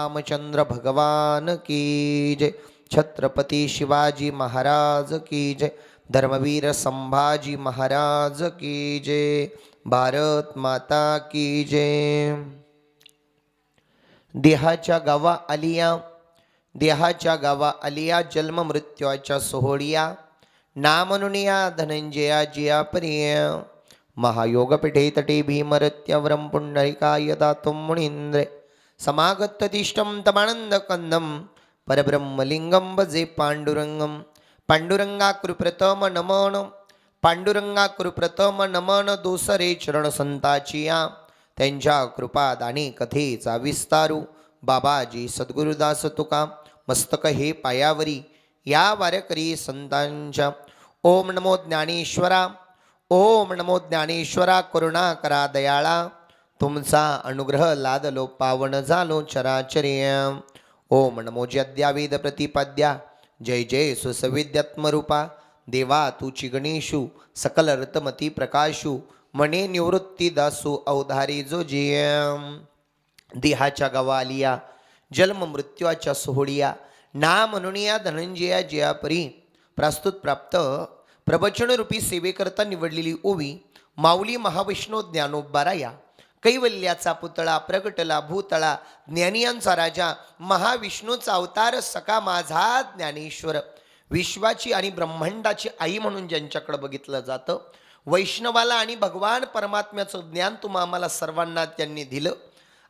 रामचंद्र भगवान की जय। छत्रपती शिवाजी महाराज की जय। धर्मवीर संभाजी महाराज की जय। भारत माता की जय। देहाच्या गावा आलिया, देहाच्या गावा आलिया, जन्म मृत्यूच्या सोहळिया, नामनुनिया धनंजया जिया प्रिय। महायोगपीठे तटे भीमरत्यवरं पुंडरिकाय दातुं मुनीन्द्रे, समागततिष्ठं तमानन्दकन्दं परब्रह्मलिङ्गं भजे पाण्डुरङ्गं। पांडुरंगाकृप्रतम नमन, पांडुरंगाकृप्रतम नमन, दोसरे चरण संताचिया, त्यांच्या कृपादानी कथेचा विस्तारू। बाबाजी सद्गुरुदास तुका, मस्तक हे पायावरी, या वारकरी संतांच्या। ओम नमो ज्ञानेश्वरा, ओम नमो ज्ञानेश्वरा, करुणा करा दयाळा, तुमचा अनुग्रह लादलो पावन झालो चराचर्य। ओम नमो जद्यावेद प्रतिपाद्या, जय जय सुसविद्यात्मरूपा, देवा तुची गणेशू, सकल रतमती प्रकाशू, मने निवृत्ती दासू अवधारी जो जिय। देहाच्या गावा आलिया, जन्म मृत्यूच्या सोहळिया, नाम अनुनिया धनंजया जयापरी। प्रस्तुत प्राप्त प्रवचन रूपी सेवेकरता निवडलेली ओवी माऊली महाविष्णू ज्ञानोबाराया। कैवल्याचा पुतळा प्रगटला भूतळा, ज्ञानियांचा राजा महाविष्णूचा अवतार सका माझा ज्ञानेश्वर। विश्वाची आणि ब्रह्मांडाची आई म्हणून ज्यांच्याकडे बघितलं जातं, वैष्णवाला आणि भगवान परमात्म्याचं ज्ञान तुम्हा आम्हाला सर्वांना त्यांनी दिलं,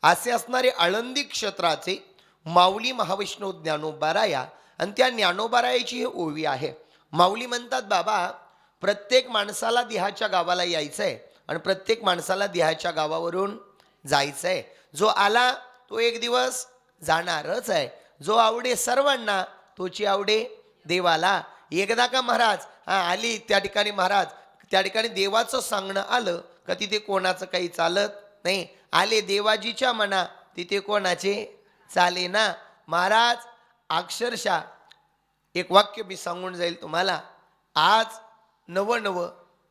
असे असणारे आळंदी क्षेत्राचे माऊली महाविष्णू ज्ञानोबाराया। आणि त्या ज्ञानोबारायाची ही ओवी आहे। माऊली म्हणतात, बाबा प्रत्येक माणसाला देहाच्या गावाला यायचंय आणि प्रत्येक माणसाला देहाच्या गावावरून जायचंय। जो आला तो एक दिवस जाणारच आहे, जो आवडे सर्वांना तोची आवडे देवाला। एकदा का महाराज आली त्या ठिकाणी, महाराज त्या ठिकाणी देवाचं सांगणं आलं का तिथे कोणाचं काही चालत नाही। आले देवाजीच्या मना, तिथे कोणाचे चाले ना। महाराज अक्षरशः एक वाक्य मी सांगून जाईल तुम्हाला। आज नव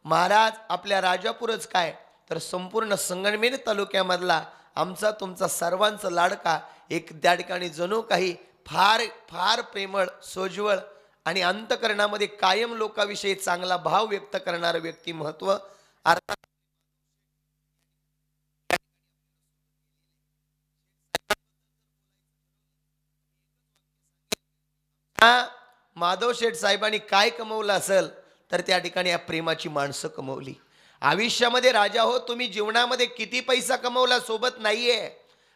महाराज आपल्या राजापूरच काय तर संपूर्ण संगमनेर तालुक्यामधला आमचा तुमचा सर्वांचा लाडका एक त्या ठिकाणी जणू काही फार फार प्रेमळ, सोज्वळ आणि अंतकरणामध्ये कायम लोकाविषयी चांगला भाव व्यक्त करणारं व्यक्तिमत्व अर्थात माधव शेठ साहेबांनी काय कमवलं असेल तर त्या ठिकाणी या प्रेमाची माणसं कमवली। आयुष्यामध्ये राजा हो, तुम्ही जीवनामध्ये किती पैसा कमवला सोबत नाहीये,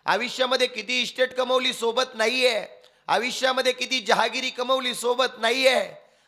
आयुष्यामध्ये किती इस्टेट कमवली सोबत नाहीये, आयुष्यामध्ये किती जहागिरी कमवली सोबत नाहीये।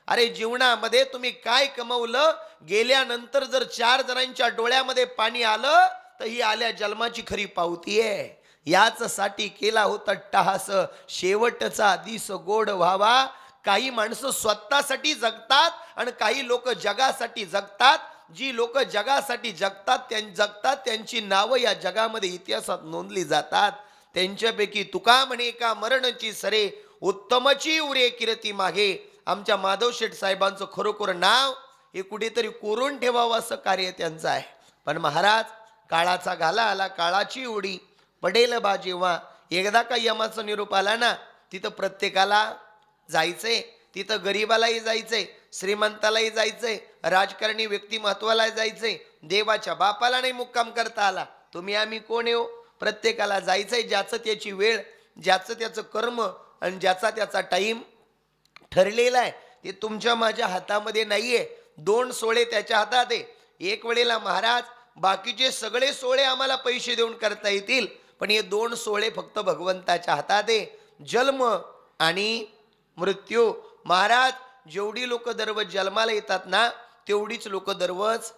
अरे जीवनामध्ये तुम्ही काय कमवलं, गेल्यानंतर जर 4 जणांच्या डोळ्यामध्ये पाणी आलं तर ही आल्या जन्माची खरी पावती आहे। याच साठी केला होता टहास, शेवटचा दिस गोड व्हावा। काही माणसं स्वतःसाठी जगतात आणि काही लोक जगासाठी जगतात। जी लोक जगासाठी जगतात त्यांची नावं या जगामध्ये इतिहासात नोंदली जातात। त्यांच्यापैकी तुका म्हणे का मरणची सरे, उत्तमची उरे कीर्ती मागे। आमच्या माधव शेठ साहेबांचं खरोखर नाव हे कुठेतरी कोरून ठेवावं असं कार्य त्यांचं आहे। पण महाराज काळाचा घाला आला, काळाची उडी पडेल बा जेव्हा। एकदा का यमाचा निरोप आला ना, तिथं प्रत्येकाला जायचंय, तिथं गरीबालाही जायचंय, श्रीमंतालाही जायचंय, राजकारणी व्यक्तिमत्वाला जायचंय, देवाच्या बापाला नाही मुक्काम करता आला। तुम्ही आम्ही कोण येऊ, प्रत्येकाला जायचंय। ज्याचं त्याची वेळ, ज्याचं त्याचं कर्म आणि ज्याचा त्याचा टाइम ठरलेला आहे, ते तुमच्या माझ्या हातामध्ये नाहीये। 2 सोळे त्याच्या हातात आहे। एक वेळेला महाराज बाकीचे सगळे सोळे आम्हाला पैसे देऊन करता येतील, पण हे 2 सोळे फक्त भगवंताच्या हातात आहे, जन्म आणि मृत्यू। महाराज जेवढी लोक दररोज जन्माला येतात ना, तेवढीच लोक दररोज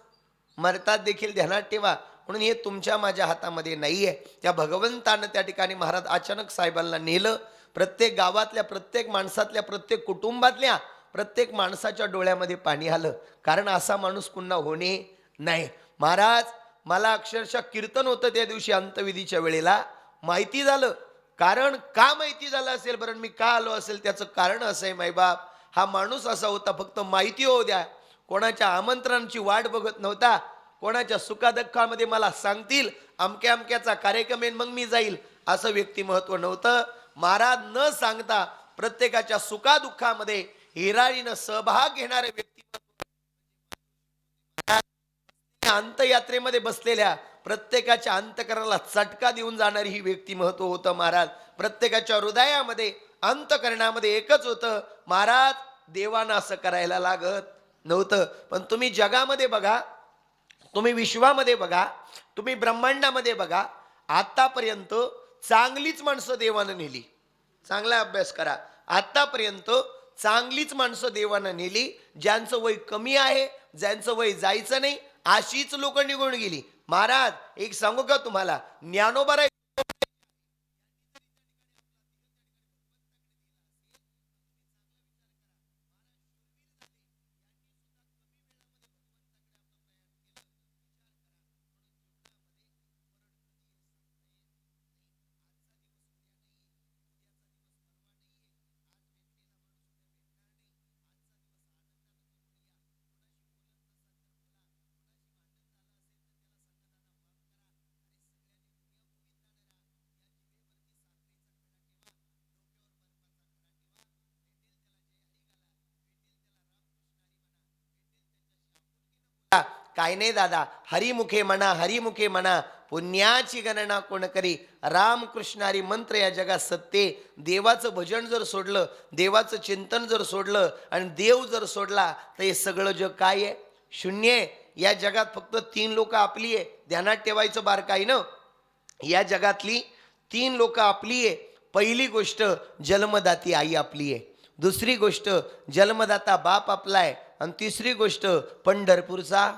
मरतात देखील, ध्यानात ठेवा। म्हणून हे तुमच्या माझ्या हातामध्ये नाहीये। त्या भगवंतानं त्या ठिकाणी महाराज अचानक साहेबांना नेलं। प्रत्येक गावातल्या, प्रत्येक माणसातल्या, प्रत्येक कुटुंबातल्या प्रत्येक माणसाच्या डोळ्यामध्ये पाणी आलं, कारण असा माणूस पुन्हा होणे नाही। महाराज मला अक्षरशः कीर्तन होतं त्या दिवशी अंतविधीच्या वेळेला, माहिती झालं। कारण का माहिती झालं असेल बरं, मी का आलो असेल त्याचं कारण असं आहे, मायबाप हा माणूस असा होता, फक्त माहिती होऊ द्या, कोणाच्या आमंत्रणाची वाट बघत नव्हता। कोणाच्या सुखादुःखामध्ये मला सांगतील अमक्या अमक्याचा कार्यक्रम आहे मग मी जाईल, असं व्यक्तिमत्व नव्हतं। महाराज न सांगता प्रत्येकाच्या सुखादुःखामध्ये हिरारीनं सहभाग घेणारे व्यक्तिमत्व, अंतयात्रेमध्ये बसलेल्या प्रत्येकाच्या अंतकरणाला चटका देऊन जाणारी ही व्यक्तिमत्व होतं महाराज. प्रत्येकाच्या हृदयामध्ये अंतकरणामध्ये एकच होतं, महाराज देवानं असं करायला लागत नव्हतं. पण तुम्ही जगामध्ये बघा, तुम्ही विश्वामध्ये बघा, तुम्ही ब्रह्मांडामध्ये बघा, आतापर्यंत चांगलीच माणसं देवानं नेली. चांगला अभ्यास करा. आतापर्यंत चांगलीच माणसं देवानं नेली. ज्यांचं वय कमी आहे, ज्यांचं वय जायचं नाही, अशीच लोक निघून गेली. महाराज एक सांगू का तुम्हाला, ज्ञानोबा काय नाही दादा, हरिमुखे म्हणा, हरिमुखे म्हणा, पुण्याची गणना कोण करी. रामकृष्णारी मंत्र या जगात सत्य. देवाचं भजन जर सोडलं, देवाचं चिंतन जर सोडलं आणि देव जर सोडला तर हे सगळं जग काय आहे? शून्य आहे. या जगात फक्त 3 लोक आपली आहे. ध्यानात ठेवायचं बारकाई ना. या जगातली 3 लोक आपली आहे. पहिली गोष्ट जन्मदाती आई आपली आहे. दुसरी गोष्ट जन्मदाता बाप आपला आहे. आणि तिसरी गोष्ट पंढरपूरचा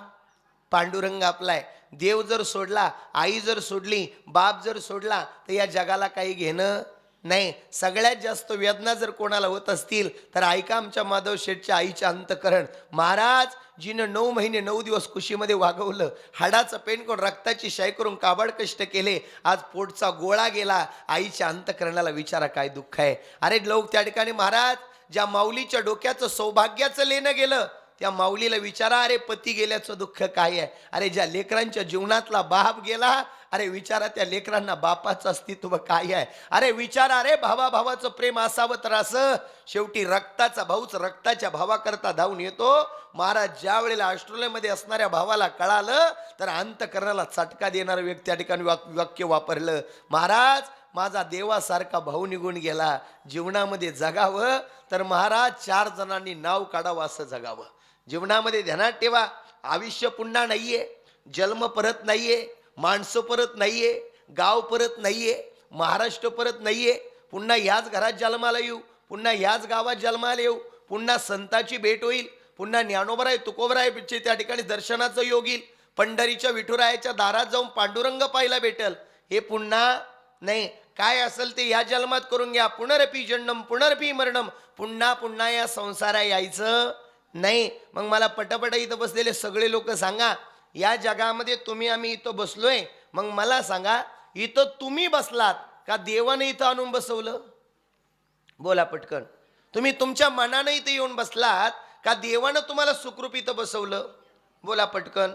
पांडुरंग आपलाय. देव जर सोडला, आई जर सोडली, बाप जर सोडला तर या जगाला काही घेणं नाही. सगळ्यात जास्त वेदना जर कोणाला होत असतील तर ऐका आमच्या माधव शेठच्या आईच्या अंतकरण. महाराज जिनं 9 महिने 9 दिवस कुशीमध्ये वागवलं, हाडाचं पेन करून रक्ताची शाई करून काबाड कष्ट केले, आज पोटचा गोळा गेला. आईच्या अंतकरणाला विचारा काय दुःख आहे. अरे लोक त्या ठिकाणी महाराज ज्या माऊलीच्या डोक्याचं सौभाग्याचं लेणं गेलं, त्या माऊलीला विचारा, अरे पती गेल्याचं दुःख काय आहे. अरे ज्या लेकरांच्या जीवनातला बाप गेला, अरे विचारा त्या लेकरांना बापाचं अस्तित्व काय आहे. अरे विचारा, अरे भावाभावाचं प्रेम असावं तर असं. शेवटी रक्ताचा भाऊच रक्ताच्या भावाकरता धावून येतो. महाराज ज्या वेळेला ऑस्ट्रेलियामध्ये असणाऱ्या भावाला कळालं तर अंतकरणाला चटका देणारं व्यक्ती त्या ठिकाणी वाक्य वापरलं, महाराज माझा देवासारखा भाऊ निघून गेला. जीवनामध्ये जगावं तर महाराज 4 जणांनी नाव काढावं असं जगावं. जीवनामध्ये ध्यानात ठेवा, आयुष्य पुन्हा नाहीये, जन्म परत नाहीये, माणसं परत नाहीये, गाव परत नाहीये, महाराष्ट्र परत नाहीये. पुन्हा याच घरात जन्माला येऊ, पुन्हा याच गावात जन्माला येऊ, पुन्हा संताची भेट होईल, पुन्हा ज्ञानोबराय तुकोबरायचे त्या ठिकाणी दर्शनाचं योग येईल, पंढरीच्या विठुरायाच्या दारात जाऊन पांडुरंग पाहायला भेटल. हे पुन्हा नाही. काय असेल ते या जन्मात करून घ्या. पुनरपी जन्म पुनरपी मरणम. पुन्हा पुन्हा या संसारा यायचं नाही. मग मला पटपट इथं बसलेले सगळे लोक सांगा, या जगामध्ये तुम्ही आम्ही इथं बसलोय, मग मला सांगा इथं तुम्ही बसलात का देवाने इथं आणून बसवलं? बोला पटकन. तुम्ही तुमच्या मनाने इथं येऊन बसलात का देवानं तुम्हाला सुखरूप इथं बसवलं? बोला पटकन.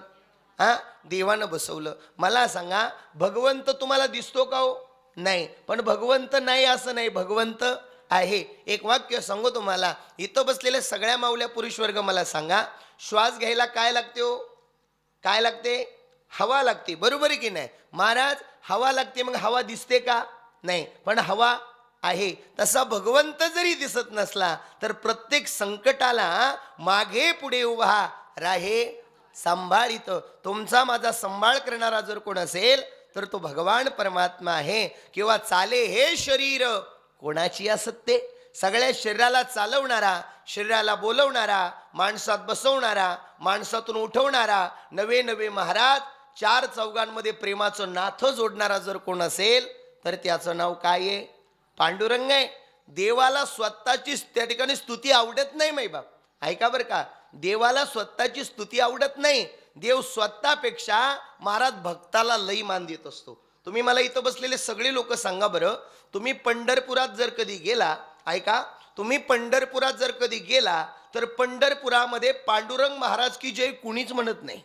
देवानं बसवलं. मला सांगा भगवंत तुम्हाला दिसतो का हो? नाही. पण भगवंत नाही असं नाही, भगवंत आहे. एक वाक्य सांगू तुम्हाला, इथं बसलेल्या सगळ्या माऊल्या पुरुष वर्ग मला सांगा, श्वास घ्यायला काय लागते हो? काय लागते? हवा लागते. बरोबर आहे की नाही महाराज? हवा लागते. मग हवा दिसते का? नाही. पण हवा आहे. तसा भगवंत जरी दिसत नसला तर प्रत्येक संकटाला मागे पुढे उभा राहे सांभाळित. तुमचा माझा सांभाळ करणारा जर कोण असेल तर तो भगवान परमात्मा आहे. किंवा चाले हे शरीर कोणाची असते? सगळ्या शरीराला चालवणारा, शरीराला बोलवणारा, माणसात बसवणारा, माणसातून उठवणारा, नवे नवे महाराज 4 चौघांमध्ये प्रेमाचं नाथं जोडणारा जर कोण असेल तर त्याचं नाव काय आहे? पांडुरंग आहे. देवाला स्वतःची त्या ठिकाणी स्तुती आवडत नाही माई बाप. ऐका बरं का, देवाला स्वतःची स्तुती आवडत नाही. देव स्वतःपेक्षा महाराज भक्ताला लई मान देत असतो. तुम्ही मला इथं बसलेले सगळे लोक सांगा बरं, तुम्ही पंढरपुरात जर कधी गेला, ऐका, तुम्ही पंढरपुरात जर कधी गेला तर पंढरपुरामध्ये पांडुरंग महाराज की जय कुणीच म्हणत नाही.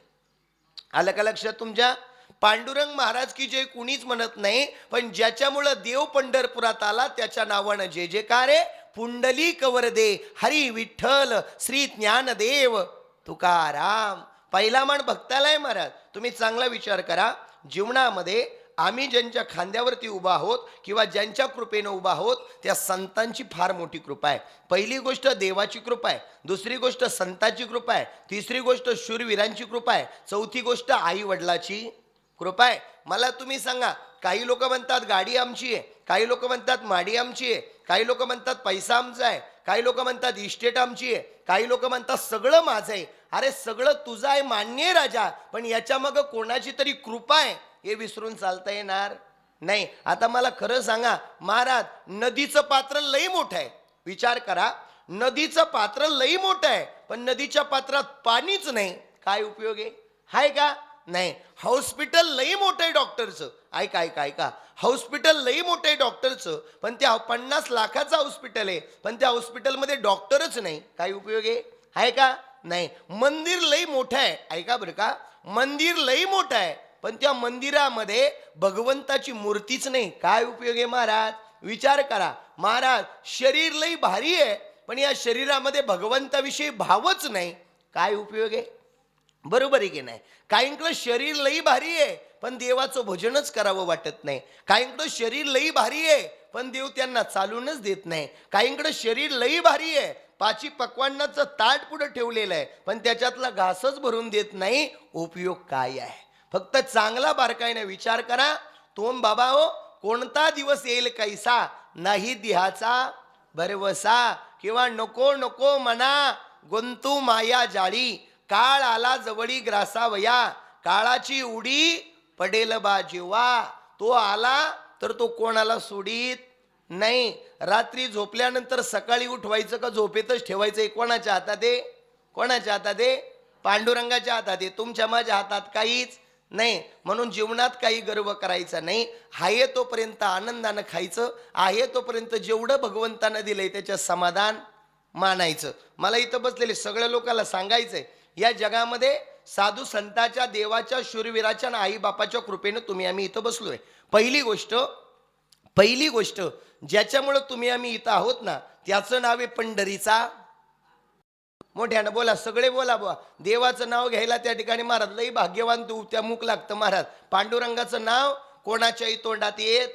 आलं का लक्षात तुमच्या? पांडुरंग महाराज की जय कुणीच म्हणत नाही, पण ज्याच्यामुळं देव पंढरपुरात आला त्याच्या नावानं जे जे कार्य पुंडलिक वरदे हरी विठ्ठल श्री ज्ञानदेव तुकाराम. पहिला मान भक्ताला आहे महाराज. तुम्ही चांगला विचार करा, जीवनामध्ये आम्ही ज्यांच्या खांद्यावरती उभा आहोत किंवा ज्यांच्या कृपेनं उभा आहोत त्या संतांची फार मोठी कृपा आहे. पहिली गोष्ट देवाची कृपा आहे, दुसरी गोष्ट संतांची कृपा आहे, तिसरी गोष्ट शूरवीरांची कृपा आहे, चौथी गोष्ट आई वडिलाची कृपा आहे. मला तुम्ही सांगा, काही लोक म्हणतात गाडी आमची आहे, काही लोक म्हणतात माडी आमची आहे, काही लोक म्हणतात पैसा आमचा आहे, काही लोक म्हणतात इस्टेट आमची आहे, काही लोक म्हणतात सगळं माझं आहे. अरे सगळं तुझं आहे मान्य आहे राजा, पण याच्या मग कोणाची तरी कृपा आहे हे विसरून चालता येणार नाही. आता मला खरं सांगा महाराज, नदीचं पात्र लई मोठं आहे. विचार करा, नदीचं पात्र लई मोठं आहे, पण नदीच्या पात्रात पाणीच नाही, काय उपयोग आहे? हाय का नाही? हॉस्पिटल लई मोठं आहे डॉक्टरचं, ऐका ऐका ऐका, हॉस्पिटल लई मोठं आहे डॉक्टरचं, पण त्या 50 लाखाचं हॉस्पिटल आहे, पण त्या हॉस्पिटलमध्ये डॉक्टरच नाही, काय उपयोग आहे? हाय का नाही? मंदिर लई मोठं आहे, ऐका बरं का, मंदिर लई मोठं आहे, पण त्या मंदिरामध्ये भगवंताची मूर्तीच नाही, काय उपयोग आहे महाराज? विचार करा महाराज, शरीर लई भारी आहे, पण या शरीरामध्ये भगवंताविषयी भावच नाही, काय उपयोग आहे? बरोबर आहे की नाही? काहींकडं शरीर लई भारी आहे, पण देवाचं भजनच करावं वाटत नाही. काहींकडं शरीर लई भारी आहे, पण देव त्यांना चालूनच देत नाही. काहींकडं शरीर लई भारी आहे, 5 पक्वान्नाचं ताट पुढे ठेवलेलं आहे, पण त्याच्यातला घासच भरून देत नाही. उपयोग काय आहे? फक्त चांगला बारकाईने विचार करा. तोम बाबा हो, कोणता दिवस येईल कैसा, नाही दिहाचा भरवसा, किंवा नको नको मना गुंतू माया जाळी, काळ आला जवळी ग्रासावया, काळाची उडी पडेल बा जीवा. तो आला तर तो कोणाला सोडीत नाही. रात्री झोपल्यानंतर सकाळी उठवायचं का झोपेतच ठेवायचं? कोणाच्या हातात आहे? कोणाच्या हातात आहे? पांडुरंगाच्या हातात आहे. तुमच्या माझ्या हातात काहीच नाही. म्हणून जीवनात काही गर्व करायचा नाही. आहे तोपर्यंत आनंदानं खायचं, आहे तोपर्यंत जेवढं भगवंतानं दिलंय त्याच्यात समाधान मानायचं. मला इथं बसलेले सगळ्या लोकांना सांगायचंय, या जगामध्ये साधू संताच्या, देवाच्या, शूरवीराच्या आणि आई बापाच्या कृपेनं तुम्ही आम्ही इथं बसलोय. पहिली गोष्ट ज्याच्यामुळं तुम्ही आम्ही इथं आहोत ना, त्याचं नाव आहे पंढरीचा. मोठ्यानं बोला, सगळे बोला बुवा. देवाचं नाव घ्यायला त्या ठिकाणी महाराज लई भाग्यवान तू, त्या मुख लागतं महाराज. पांडुरंगाचं नाव कोणाच्याही तोंडात येत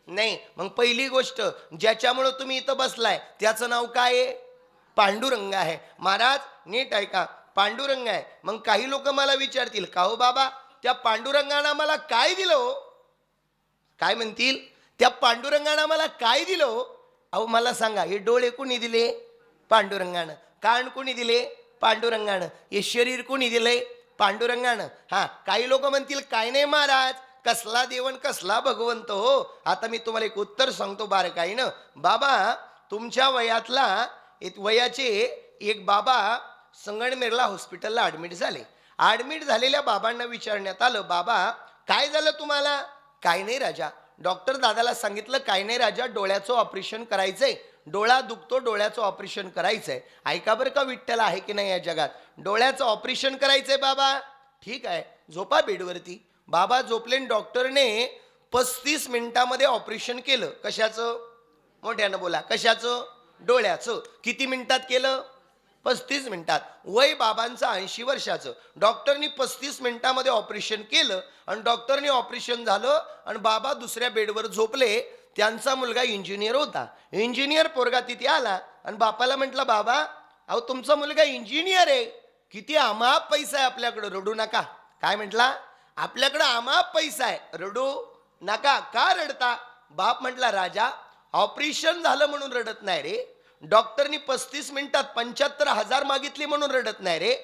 नाही. मग पहिली गोष्ट ज्याच्यामुळं तुम्ही इथं बसलाय त्याचं नाव काय आहे? पांडुरंग आहे. महाराज नीट ऐका, पांडुरंग आहे. मग काही लोक मला विचारतील, का हो बाबा त्या पांडुरंगानं मला काय दिलं हो? काय म्हणतील? त्या पांडुरंगानं मला काय दिलं हो? अहो मला सांगा, हे डोळे कोणी दिले? पांडुरंगानं. कान कोणी दिले? पांडुरंगानं. हे शरीर कोणी दिले? पांडुरंगानं. हा, काही लोक म्हणतील काय नाही महाराज, कसला देवन कसला भगवंत हो. आता मी तुम्हाला एक उत्तर सांगतो बारकाईनं. बाबा तुमच्या वयाचे एक बाबा संगमनेरला हॉस्पिटलला ॲडमिट झाले. ॲडमिट झालेल्या बाबांना विचारण्यात आलं, बाबा काय झालं तुम्हाला? काय नाही राजा. डॉक्टर दादाला सांगितलं, काय नाही राजा, डोळ्याचं ऑपरेशन करायचंय, डोळा दुखतो, डोळ्याचं ऑपरेशन करायचंय. ऐका बरं का, विठ्ठल आहे की नाही या जगात. डोळ्याचं ऑपरेशन करायचंय बाबा. ठीक आहे, झोपा बेडवरती. बाबा झोपले. डॉक्टरने 35 मिनिटामध्ये ऑपरेशन केलं. कशाचं? मोठ्यानं बोला. कशाचं? डोळ्याचं. किती मिनिटात केलं? 35 मिनिटात. वय बाबांचं 80 वर्षाचं. डॉक्टरनी 35 मिनिटामध्ये ऑपरेशन केलं आणि डॉक्टरनी ऑपरेशन झालं आणि बाबा दुसऱ्या बेडवर झोपले. त्यांचा मुलगा इंजिनियर होता. इंजिनियर पोरगा तिथे आला आणि बापाला म्हटलं, बाबा अहो तुमचा मुलगा इंजिनियर आहे, किती अमाप पैसा आहे आपल्याकडं, रडू नका. काय म्हटला? आपल्याकडं अमाप पैसा आहे, रडू नका. का रडता? बाप म्हटला, राजा ऑपरेशन झालं म्हणून रडत नाही रे, डॉक्टरनी 35 मिनिटात 75,000 मागितले म्हणून रडत नाही रे.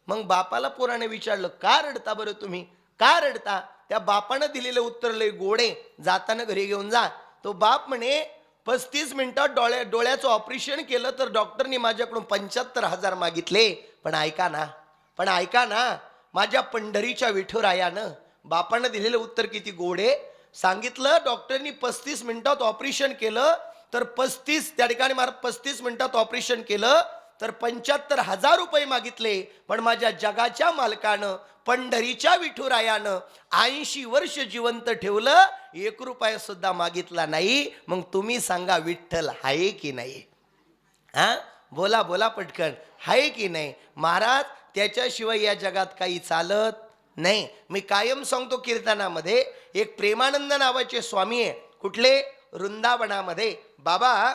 मग बापाला पोराने विचारलं, का रडता बरं तुम्ही, का रडता? त्या बापानं दिलेलं उत्तर लय गोडे, जाताना घरी घेऊन जा. तो बाप म्हणे, 35 मिनिटात डोळ्याचं ऑपरेशन केलं तर डॉक्टरनी माझ्याकडून 75,000 मागितले. पण ऐका ना, माझ्या पंढरीच्या विठुरायानं बापानं दिलेलं उत्तर किती गोडे सांगितलं. डॉक्टरनी 35 मिनिटात ऑपरेशन केलं तर 35 त्या ठिकाणी 35 मिनिटात ऑपरेशन केलं तर 75,000 रुपये मागितले, पण माझ्या जगाच्या मालकानं पंढरीच्या विठुरायानं 80 वर्ष जिवंत ठेवलं, 1 रुपया सुद्धा मागितला नाही. मग तुम्ही सांगा विठ्ठल आहे की नाही? हा, बोला बोला पटकन, आहे की नाही? महाराज त्याच्याशिवाय या जगात काही चालत नाही. मी कायम सांगतो कीर्तनामध्ये, एक प्रेमानंद नावाचे स्वामी आहे. कुठले? वृंदावनामध्ये. बाबा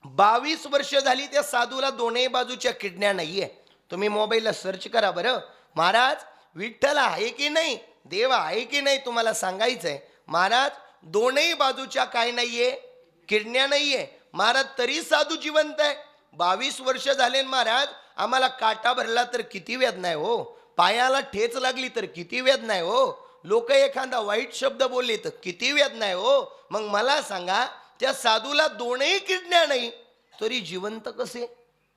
22 वर्ष झाली त्या साधूला दोन्ही बाजूच्या किडण्या नाहीये. तुम्ही मोबाईलला सर्च करा बरं. महाराज विठ्ठल आहे की नाही, देव आहे की नाही, तुम्हाला सांगायचंय. महाराज दोन्ही बाजूच्या काय नाहीये? किडण्या नाहीये. महाराज तरी साधू जिवंत आहे. 22 वर्ष झाले महाराज. आम्हाला काटा भरला तर किती वेदना आहे हो, पायाला ठेच लागली तर किती वेदना आहे हो, लोक एखादा वाईट शब्द बोलले तर किती वेदना आहे हो. मग मला सांगा, त्या साधूला दोनही किडण्या नाही तरी जिवंत कसे?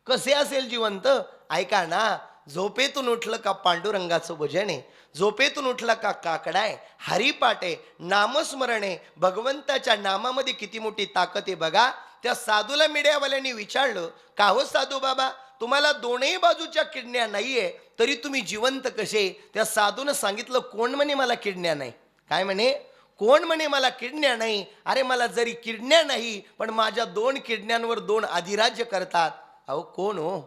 कसे असेल जिवंत? ऐका ना, झोपेतून उठलं का पांडुरंगाचं भजन आहे, झोपेतून उठला का काकडा आहे, हरिपाठ आहे, नामस्मरण आहे. भगवंताच्या नामामध्ये किती मोठी ताकद आहे बघा. त्या साधूला मीडियावाल्यांनी विचारलं, का हो साधू बाबा, तुम्हाला दोन्ही बाजूच्या किडण्या नाहीये तरी तुम्ही जिवंत कसे? त्या साधूनं सांगितलं, कोण म्हणे मला किडण्या नाही? काय म्हणे? कोण म्हणे मला किडण्या नाही? अरे मला जरी किडण्या नाही, पण माझ्या 2 किडण्यांवर 2 अधिराज्य करतात. अहो कोण हो?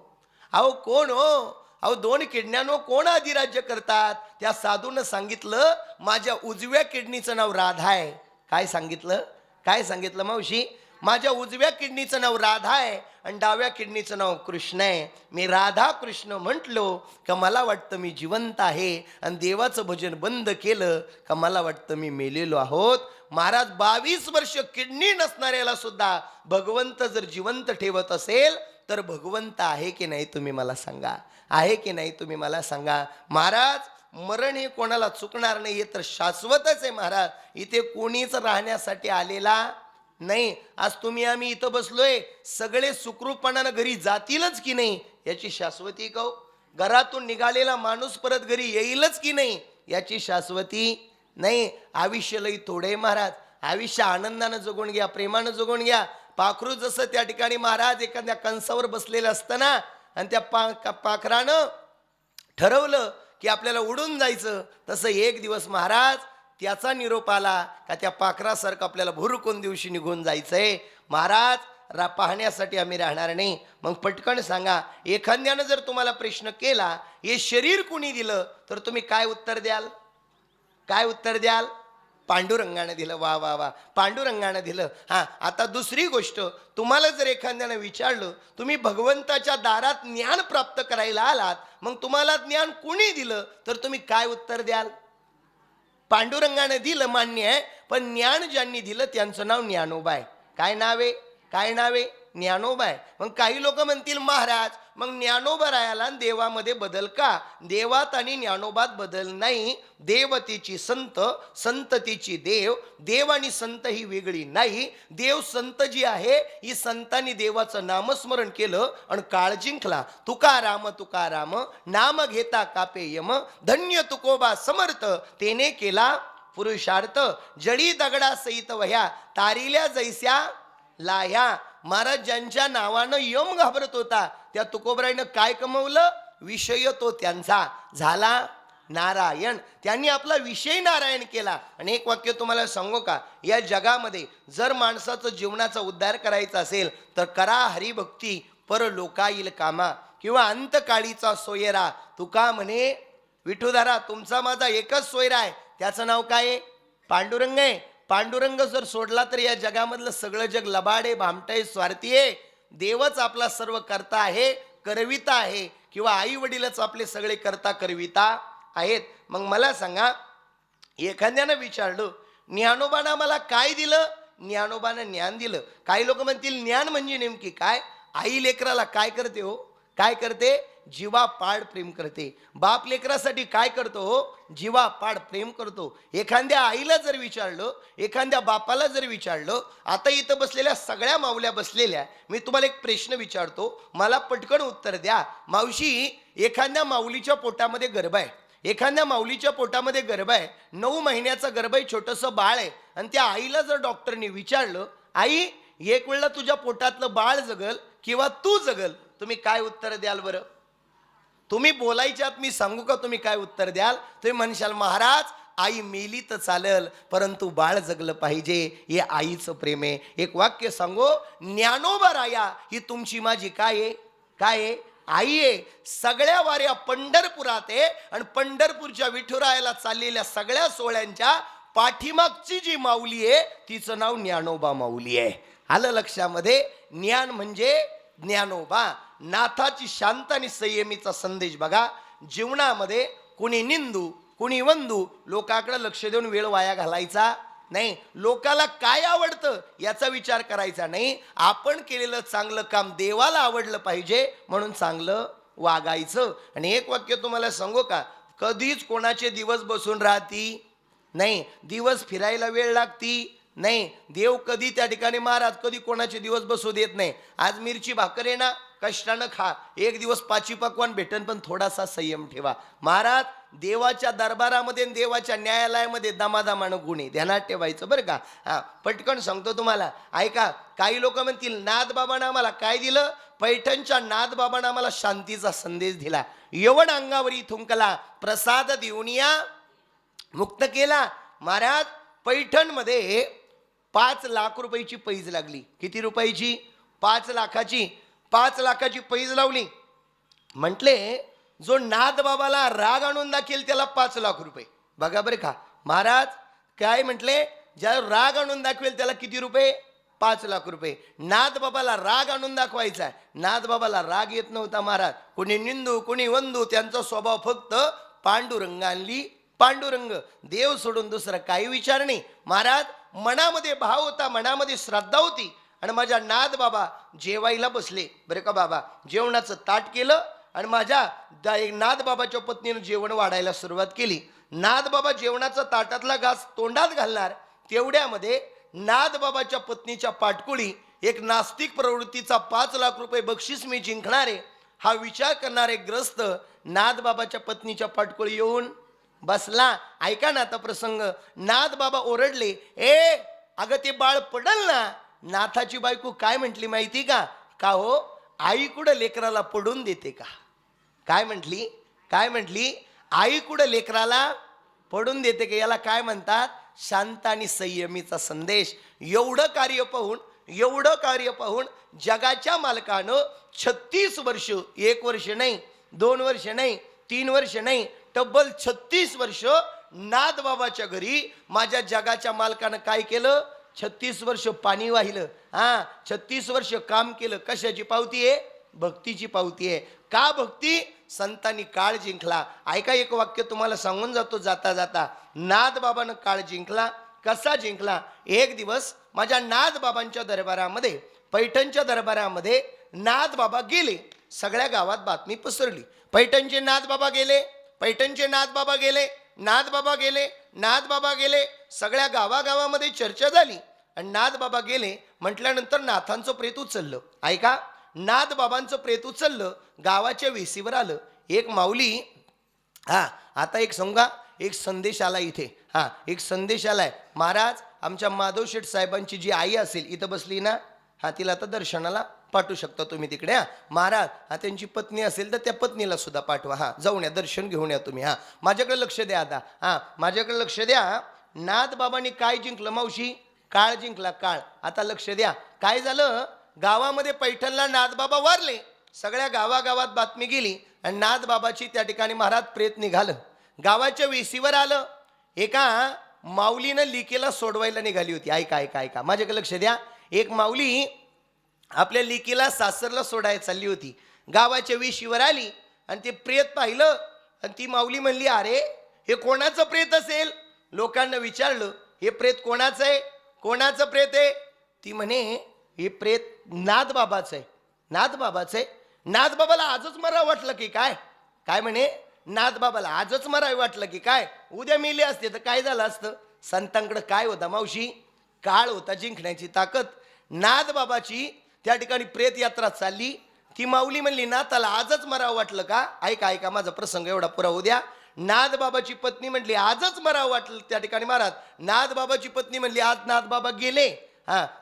अहो कोण हो? अहो 2 किडण्यांवर कोण अधिराज्य करतात? त्या साधूनं सांगितलं, माझ्या उजव्या किडनीचं नाव राधा आहे. काय सांगितलं? काय सांगितलं मावशी? माझ्या उजव्या किडनीचं नाव राधा आहे आणि डाव्या किडनीचं नाव कृष्ण आहे. मी राधा कृष्ण म्हटलो का मला वाटतं मी जिवंत आहे, आणि देवाचं भजन बंद केलं का मला वाटतं मी मेलेलो आहोत. महाराज 22 वर्ष किडनी नसणाऱ्याला सुद्धा भगवंत जर जिवंत ठेवत असेल तर भगवंत आहे की नाही तुम्ही मला सांगा? आहे की नाही तुम्ही मला सांगा? महाराज मरण हे कोणाला चुकणार नाही, हे तर शाश्वतच आहे. महाराज इथे कोणीच राहण्यासाठी आलेला नाही. आज तुम्ही आम्ही इथं बसलोय, सगळे सुखरूपपणानं घरी जातीलच की नाही याची शाश्वती कहो. घरातून निघालेला माणूस परत घरी येईलच की नाही याची शाश्वती नाही. आयुष्य लई थोडे महाराज. आयुष्य आनंदानं जगून घ्या, प्रेमानं जगून घ्या. पाखरू जसं त्या ठिकाणी महाराज एखाद्या कंसावर बसलेलं असतं ना, आणि त्या पाखरानं ठरवलं की आपल्याला उडून जायचं, तसं एक दिवस महाराज त्याचा निरोप आला का त्या पाखरासारखं आपल्याला भुरकून दिवशी निघून जायचंय. महाराज पाहण्यासाठी आम्ही राहणार नाही. मग पटकन सांगा, एखाद्यानं जर तुम्हाला प्रश्न केला, हे शरीर कुणी दिलं, तर तुम्ही काय उत्तर द्याल? काय उत्तर द्याल? पांडुरंगानं दिलं. वा वा वा, पांडुरंगानं दिलं. हां, आता दुसरी गोष्ट, तुम्हाला जर एखाद्यानं विचारलं, तुम्ही भगवंताच्या दारात ज्ञान प्राप्त करायला आलात, मग तुम्हाला ज्ञान कुणी दिलं, तर तुम्ही काय उत्तर द्याल? पांडुरंगाने दिलं, मान्य आहे, पण ज्ञान ज्यांनी दिलं त्यांचं नाव ज्ञानोबा आहे. काय नाव आहे? काय नाव आहे? ज्ञानोबा आहे. मग काही लोक म्हणतील, महाराज मग ज्ञानोबा रायाला देवामध्ये बदल का? देवात आणि ज्ञानोबात बदल नाही. देवतेची संत, संततीची देव. देव आणि संत ही वेगळी नाही. देव संत जी आहे, ही संतांनी देवाचं नामस्मरण केलं आणि काळ जिंकला. तुकाराम तुकाराम नाम घेता कापे यम, धन्य तुकोबा समर्थ तेने केला पुरुषार्थ. जडी दगडा सहित वह्या तारिल्या जैस्या लाह्या. महाराज ज्यांच्या नावानं यम घाबरत होता, त्या तुकोबरायनं काय कमवलं? विषय तो त्यांचा झाला नारायण. त्यांनी आपला विषय नारायण केला. आणि एक वाक्य तुम्हाला सांगू का, या जगामध्ये जर माणसाचं जीवनाचा उद्धार करायचा असेल तर करा हरिभक्ती, परलोका येईल कामा. किंवा अंतकाळीचा सोयरा. तुका म्हणे, विठुधारा तुमचा माझा एकच सोयरा आहे, त्याचं नाव काय आहे? पांडुरंग आहे. पांडुरंग जर सोडला तर या जगामधलं सगळं जग लबाडे, भामटे, स्वार्थी आहे. देवच आपला सर्व करता आहे, करविता आहे. किंवा आई वडीलच आपले सगळे करता करविता आहेत. मग मला सांगा, एखाद्यानं विचारलं, ज्ञानोबानं मला काय दिलं? ज्ञानोबानं ज्ञान दिलं. काही लोक म्हणतील, ज्ञान म्हणजे नेमकी काय? आई लेकराला काय करते हो? काय करते? जीवापाड प्रेम करते. बाप लेकरासाठी काय करतो हो? जीवापाड प्रेम करतो. एखाद्या आईला जर विचारलं, एखाद्या बापाला जर विचारलं, आता इथं बसलेल्या सगळ्या माऊल्या बसलेल्या, मी तुम्हाला एक प्रश्न विचारतो, मला पटकन उत्तर द्या. मावशी, एखाद्या माऊलीच्या पोटामध्ये गर्भ आहे, एखाद्या माऊलीच्या पोटामध्ये गर्भ आहे, 9 महिन्याचा गर्भ आहे, छोटंसं बाळ आहे, आणि त्या आईला जर डॉक्टरने विचारलं, आई एक वेळेला तुझ्या पोटातलं बाळ जगल किंवा तू जगल, तुम्ही काय उत्तर द्याल बरं? तुम्ही बोलायच्यात, मी सांगू का तुम्ही काय उत्तर द्याल? तुम्ही म्हणशाल महाराज आई मेली तर चालेल, परंतु बाळ जगलं पाहिजे, हे आईचं प्रेम आहे. एक वाक्य सांगू, ज्ञानोबा राया ही तुमची माझी काय आहे? काय आहे? आई आहे. सगळ्या वाऱ्या पंढरपुरात आहे आणि पंढरपूरच्या विठुरायाला चाललेल्या सगळ्या सोहळ्यांच्या पाठीमागची जी माऊली आहे तिचं नाव ज्ञानोबा माऊली आहे. आलं लक्षामध्ये? ज्ञान म्हणजे ज्ञानोबा, नाथाची शांत आणि संयमीचा संदेश. बघा, जीवनामध्ये कुणी निंदू कुणी वंदू, लोकांकडे लक्ष देऊन वेळ वाया घालायचा नाही. लोकाला काय आवडतं याचा विचार करायचा नाही. आपण केलेलं चांगलं काम देवाला आवडलं पाहिजे म्हणून चांगलं वागायचं. आणि एक वाक्य तुम्हाला सांगू का, कधीच कोणाचे दिवस बसून राहती नाही, दिवस फिरायला वेळ लागती नाही. देव कधी त्या ठिकाणी, महाराज कधी कोणाचे दिवस बसू देत नाही. आज मिरची भाकर आहे ना, कष्टानं खा, एक दिवस पाची पकवान भेटन, पण थोडासा संयम ठेवा. महाराज देवाच्या दरबारामध्ये देवाच्या न्यायालयामध्ये दमादमानं गुन्हे ध्यानात ठेवायचं बरं का. पटकन सांगतो तुम्हाला, ऐका. काही लोक म्हणतील नाथबाबांना आम्हाला काय दिलं? पैठणच्या नाथबाबांना आम्हाला शांतीचा संदेश दिला. यवन अंगावरी थुंकला, प्रसाद देऊनिया मुक्त केला. महाराज पैठणमध्ये 5 लाख रुपयाची पैज लागली. किती रुपयाची? 5 लाखाची. 5 लाखाची पैज लावली. म्हटले जो नाथबाबाला राग आणून दाखेल त्याला 5 लाख रुपये. बघा बरं का महाराज, काय म्हटले? ज्या राग आणून दाखवेल त्याला किती रुपये? 5 लाख रुपये. नाथबाबाला राग आणून दाखवायचा आहे. नाथबाबाला राग येत नव्हता महाराज. कोणी निंदू कोणी वंदू, त्यांचा स्वभाव फक्त पांडुरंग आणली पांडुरंग. देव सोडून दुसरं काही विचार नाही. महाराज मनामध्ये भाव होता, मनामध्ये श्रद्धा होती. आणि माझ्या नाथबाबा जेवायला बसले बरं का. बाबा जेवणाचं ताट केलं आणि माझ्या नाथबाबाच्या पत्नीनं जेवण वाढायला सुरुवात केली. नाथबाबा जेवणाचा ताटातला घास तोंडात घालणार तेवढ्यामध्ये नाथबाबाच्या पत्नीच्या पाटकुळी एक नास्तिक प्रवृत्तीचा 5 लाख रुपये बक्षीस मी जिंकणारे हा विचार करणारे ग्रस्त नाथबाबाच्या पत्नीच्या पाटकुळी येऊन बसला. ऐका ना आता प्रसंग. नाथबाबा ओरडले, ए अगं ते बाळ पडल ना. नाथाची बायको काय म्हटली माहिती का? का हो, आई कुठं लेकराला पडून देते का? काय म्हटली? काय म्हटली? आई कुठं लेकराला पडून देते का? याला काय म्हणतात? शांत आणि संयमीचा संदेश. एवढं कार्य पाहून जगाच्या मालकानं 36 वर्ष, 1 वर्ष नाही, 2 वर्ष नाही, 3 वर्ष नाही, तब्बल 36 वर्ष नाथबाबाच्या घरी माझ्या जगाच्या मालकानं काय केलं? 36 वर्ष पाणी वाहिलं. 36 वर्ष काम केलं. कशाची पावती आहे? भक्तीची पावती आहे. का भक्ती? संतांनी काळ जिंकला. ऐका, एक वाक्य तुम्हाला सांगून जातो जाता जाता. नाथबाबानं काळ जिंकला. कसा जिंकला? एक दिवस माझ्या नाथबाबांच्या दरबारामध्ये, पैठणच्या दरबारामध्ये नाथबाबा गेले. सगळ्या गावात बातमी पसरली, पैठणचे नाथबाबा गेले, पैठणचे नाथबाबा गेले, नाथबाबा गेले, नाथबाबा गेले. सगळ्या गावागावामध्ये चर्चा झाली. आणि नाथबाबा गेले म्हटल्यानंतर नाथांचं प्रेत उचललं. ऐका, नाथबाबांचं प्रेत उचललं, गावाच्या वेशीवर आलं. एक माऊली, आता एक सांगा, एक संदेश आला इथे. एक संदेश आलाय. महाराज आमच्या माधव शेठ साहेबांची जी आई असेल इथं बसली ना, तिला आता दर्शनाला पाठवू शकता तुम्ही तिकडे. महाराज त्यांची पत्नी असेल तर त्या पत्नीला सुद्धा पाठवा. जाऊन या, दर्शन घेऊन या तुम्ही. माझ्याकडे लक्ष द्या आता. माझ्याकडे लक्ष द्या. नाथबाबांनी काय जिंकलं मावशी? काळ जिंकला, काळ. आता लक्ष द्या. काय झालं? गावामध्ये पैठणला नाथबाबा वारले. सगळ्या गावागावात बातमी गेली आणि नाथबाबाची त्या ठिकाणी महाराज प्रेत निघालं. गावाच्या वेशीवर आलं. एका माऊलीनं लिकेला सोडवायला निघाली होती. ऐका ऐका ऐका, माझ्याकडे लक्ष द्या. एक माऊली आपल्या लिकीला सासरला सोडायला चालली होती. गावाच्या वेशीवर आली आणि ते प्रेत पाहिलं आणि ती माऊली म्हणली, अरे हे कोणाचं प्रेत असेल? लोकांना विचारलं, हे प्रेत कोणाचं आहे? कोणाचं प्रेत आहे? ती म्हणे, हे प्रेत नाथबाबाचं आहे. नाथबाबाचं आहे. नाथबाबाला आजच मरावं वाटलं की काय? काय म्हणे? नाथबाबाला आजच मरावं वाटलं की काय? उद्या मेले असते तर काय झालं असतं? संतांकडे काय होता मावशी? काळ होता, जिंकण्याची ताकद. नाथबाबाची त्या ठिकाणी प्रेत यात्रा चालली. ती माऊली म्हणली, नाथाला आजच मरावं वाटलं का? ऐका ऐका, माझा प्रसंग एवढा पुरा होऊ द्या. नाथबाबाची पत्नी म्हणली, आजच मरावं वाटलं त्या ठिकाणी महाराज. नाथबाबाची पत्नी म्हणली, आज नाथबाबा गेले.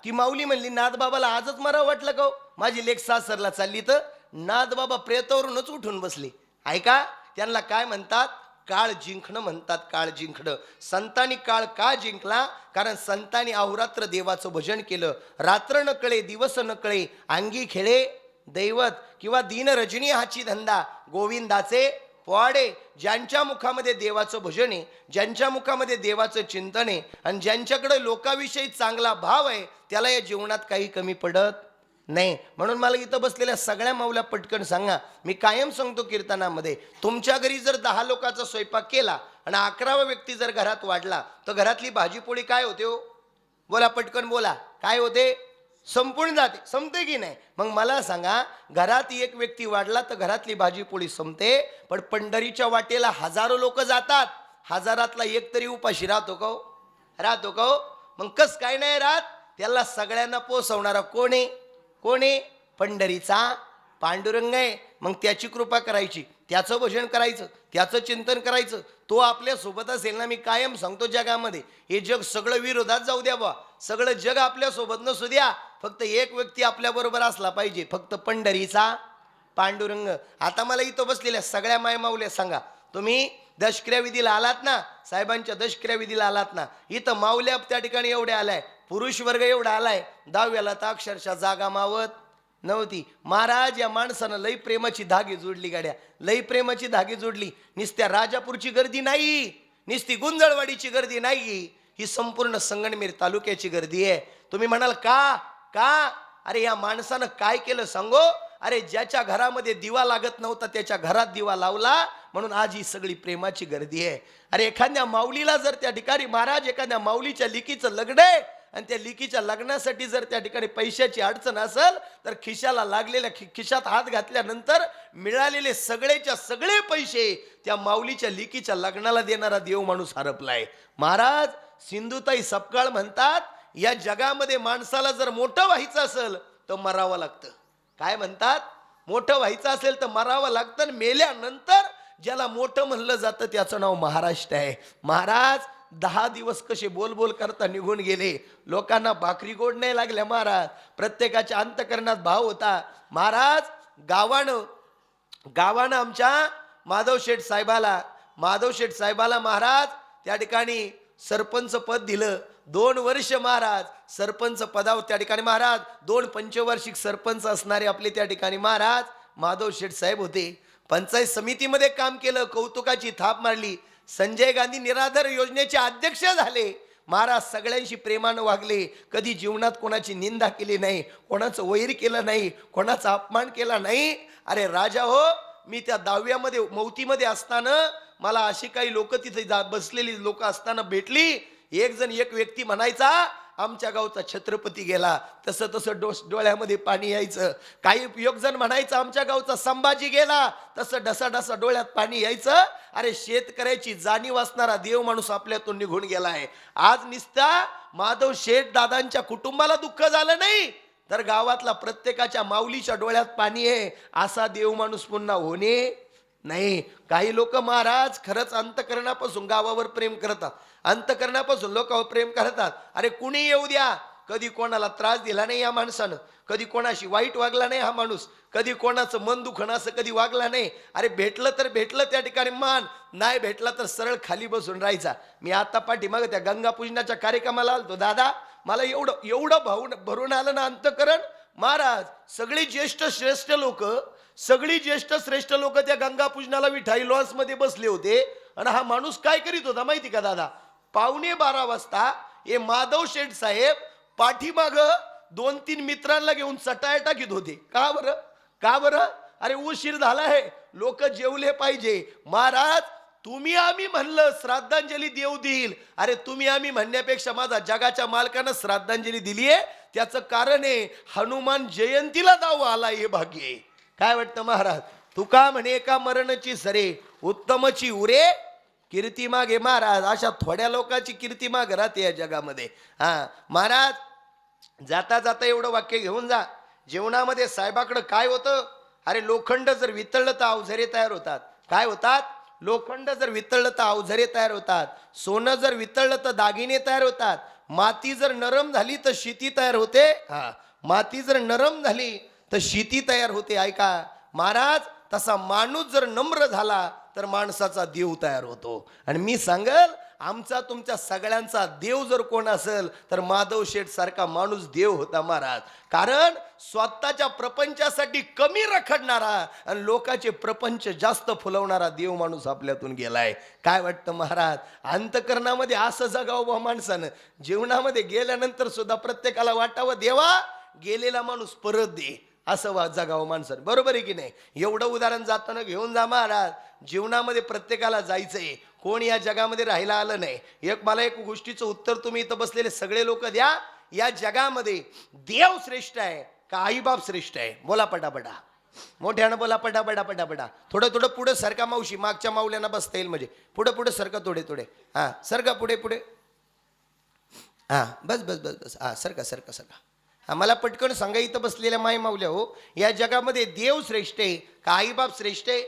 ती माऊली म्हणली, नाथबाबाला आजच मरावं वाटलं का? माझी लेक सासरला चालली तर नाथ बाबा प्रेतावरूनच उठून बसले. ऐका, त्यांना काय म्हणतात? काळ जिंकणं म्हणतात. काळ जिंकणं. संतांनी काळ का जिंकला? कारण संतांनी अहोरात्र देवाचं भजन केलं. रात्र न कळे दिवस न कळे, अंगी खेळे दैवत, किंवा दीन रजनी हाची धंदा, गोविंदाचे पोवाडे. ज्यांच्या मुखामध्ये देवाचं भजन आहे, ज्यांच्या मुखामध्ये देवाचं चिंतन आहे, आणि ज्यांच्याकडे लोकाविषयी चांगला भाव आहे, त्याला या जीवनात काही कमी पडत नाही. म्हणून मला इथं बसलेल्या सगळ्या माऊल्या पटकन सांगा. मी कायम सांगतो कीर्तनामध्ये, तुमच्या घरी जर 10 लोकांचा स्वयंपाक केला आणि 11वा व्यक्ती जर घरात वाढला, तर घरातली भाजीपोळी काय होते हो? बोला, पटकन बोला, काय होते? संपूर्ण जाते. संपते की नाही? मग मला सांगा, घरात एक व्यक्ती वाढला तर घरातली भाजीपोळी संपते, पण पंढरीच्या वाटेला हजारो लोक जातात, हजारातला एक तरी उपाशी राहतो का हो? राहतो का हो? मग कस काय नाही राहत? त्याला सगळ्यांना पोसवणारा कोण आहे? कोण आहे? पंढरीचा पांडुरंग आहे. मग त्याची कृपा करायची, त्याचं भजन करायचं, त्याचं चिंतन करायचं. तो आपल्या सोबत असेल ना. मी कायम सांगतो, जगामध्ये हे जग सगळं विरोधात जाऊ द्या बा, सगळं जग आपल्या सोबत नसू द्या, फक्त एक व्यक्ती आपल्या बरोबर असला पाहिजे, फक्त पंढरीचा पांडुरंग. आता मला इथं बसलेल्या सगळ्या मायमाऊल्या सांगा, तुम्ही दशक्रिया विधीला आलात ना, साहेबांच्या दशक्रिया विधीला आलात ना, इथं माऊल्या त्या ठिकाणी एवढे आलाय, पुरुष वर्ग एवढा आलाय, 10व्याला तर अक्षरशः जागा मावत नव्हती. महाराज, या माणसानं लई प्रेमाची धागे जोडली गाड्या, लई प्रेमाची धागे जोडली. निस्त्या राजापूरची गर्दी नाही, निस्ती गुंजळवाडीची गर्दी नाही, ही संपूर्ण संगमनेर तालुक्याची गर्दी आहे. तुम्ही म्हणाल का का? अरे या माणसानं काय केलं सांगो? अरे ज्याच्या घरामध्ये दिवा लागत नव्हता त्याच्या घरात दिवा लावला, म्हणून आज ही सगळी प्रेमाची गर्दी आहे. अरे एखाद्या माऊलीला जर त्या ठिकाणी, महाराज एखाद्या माऊलीच्या लिकीचं लग्न आहे आणि त्या लिकीच्या लग्नासाठी जर त्या ठिकाणी पैशाची अडचण असेल, तर खिशाला लागलेल्या खिशात हात घातल्यानंतर मिळालेले सगळेच्या सगळे पैसे त्या माऊलीच्या लिकीच्या लग्नाला देणारा देव माणूस हरपलाय. महाराज सिंधुताई सपकाळ म्हणतात, या जगामध्ये माणसाला जर मोठं व्हायचं असेल तर मरावं लागतं. काय म्हणतात? मोठं व्हायचं असेल तर मरावं लागतं, आणि मेल्यानंतर ज्याला मोठं म्हणलं जातं त्याचं नाव महाराष्ट्र आहे. महाराज 10 दिवस कसे बोल बोल करता निघून गेले, लोकांना भाकरी गोड नाही लागल्या. महाराज प्रत्येकाच्या अंतकरणात भाव होता. महाराज गावानं आमच्या माधव शेठ साहेबाला महाराज त्या ठिकाणी सरपंच पद दिलं. 2 वर्ष महाराज सरपंच पदावर त्या ठिकाणी महाराज 2 पंचवार्षिक सरपंच असणारे आपले त्या ठिकाणी महाराज माधव शेठ साहेब होते. पंचायत समितीमध्ये काम केलं, कौतुकाची थाप मारली. संजय गांधी निराधार योजनेचे अध्यक्ष झाले. महाराज सगळ्यांशी प्रेमानं वागले, कधी जीवनात कोणाची निंदा केली नाही, कोणाचं वैर केलं नाही, कोणाचा अपमान केला नाही. अरे राजा हो, मी त्या 10व्यामध्ये मौतीमध्ये असताना मला अशी काही लोक तिथे बसलेली लोक असताना भेटली. एक व्यक्ती म्हणायचा, आमच्या गावचा छत्रपती गेला, तसं तसं डोळ्यामध्ये पाणी यायचं. काही योगजण म्हणायचं, आमच्या गावचा संभाजी गेला, तसं ढसा डोळ्यात पाणी यायचं. अरे शेतकऱ्याची जाणीव असणारा देव माणूस आपल्यातून निघून गेलाय. आज निस्ता माधव शेठ दादांच्या कुटुंबाला दुःख झालं नाही, तर गावातला प्रत्येकाच्या माऊलीच्या डोळ्यात पाणी आहे असा देव माणूस पुन्हा होणे नाही. काही लोक महाराज खरंच अंतकरणापासून गावावर प्रेम करतात, अंतकरणापासून लोकांवर प्रेम करतात. अरे कुणी येऊ द्या, कधी कोणाला त्रास दिला नाही या माणसानं, कधी कोणाशी वाईट वागला नाही हा माणूस, कधी कोणाचं मन दुखणं असं कधी वागला नाही. अरे भेटलं तर भेटलं त्या ठिकाणी मान, नाही भेटला तर सरळ खाली बसून राहायचा. मी आता पाठीमागं त्या गंगा पूजनाच्या कार्यक्रमाला आलतो दादा, मला एवढं भरून आलं ना अंतकरण. महाराज सगळी ज्येष्ठ श्रेष्ठ लोक त्या गंगा पूजनाला विठाई लॉन्स मध्ये बसले होते. आणि हा माणूस काय करीत होता माहिती का दादा? 11:15 वाजता हे माधव शेठ साहेब पाठीमाग 2-3 मित्रांना घेऊन चटाया टाकीत होते. का बरं? अरे उशीर झाला आहे, लोक जेवले पाहिजे. महाराज तुम्ही आम्ही म्हणलं श्राद्धांजली देव देईल. अरे तुम्ही आम्ही म्हणण्यापेक्षा माझा जगाच्या मालकानं श्राद्धांजली दिली आहे. त्याचं कारण आहे हनुमान जयंतीला दाव आला हे भाग्य आहे. काय वाटतं महाराज? तुका म्हणे का मरणची सरे, उत्तमची उरे कीर्ती मागे. महाराज अशा थोड्या लोकांची कीर्ती माग राहते या जगामध्ये. महाराज जाता जाता एवढं वाक्य घेऊन जा. जेवणामध्ये साहेबाकडं काय होतं? अरे लोखंड जर वितळलं तर अवझरे तयार होतात. काय होतात? लोखंड जर वितळलं तर अवझरे तयार होतात. सोनं जर वितळलं तर दागिने तयार होतात. माती जर नरम झाली तर शेती तयार होते. माती जर नरम झाली तर शेती तयार होते. ऐका महाराज तसा माणूस जर नम्र झाला तर माणसाचा देव तयार होतो. आणि मी सांगल आमचा तुमच्या सगळ्यांचा देव जर कोण असेल तर माधव शेठ सारखा माणूस देव होता महाराज. कारण स्वतःच्या प्रपंचासाठी कमी रखडणारा आणि लोकांचे प्रपंच जास्त फुलवणारा देव माणूस आपल्यातून गेलाय. काय वाटतं महाराज? अंतकरणामध्ये असं जगावं बा माणसानं, जीवनामध्ये गेल्यानंतर सुद्धा प्रत्येकाला वाटावं देवा गेलेला माणूस परत दे, असं जगावं माणसानं. बरोबर आहे की नाही? एवढं उदाहरण जाताना घेऊन जा महाराज. जीवनामध्ये प्रत्येकाला जायचंय, कोण या जगामध्ये राहायला आलं नाही. मला एक गोष्टीचं उत्तर तुम्ही इथं बसलेले सगळे लोक द्या. या जगामध्ये देव श्रेष्ठ आहे का आईबाप श्रेष्ठ आहे? बोला पटापटा, मोठ्यानं बोला पटापटा पटापटा. थोडं थोडं पुढे सरका मावशी, मागच्या माऊल्यांना बसता येईल म्हणजे. पुढे पुढे सरका, थोडे थोडे. हा सरका पुढे पुढे. हा बस बस बस बस. हा सरका सरका सरका. हा मला पटकन सांगा इथं बसलेल्या माई माऊल्या हो, या जगामध्ये देव श्रेष्ठ आहे का आईबाप श्रेष्ठ आहे?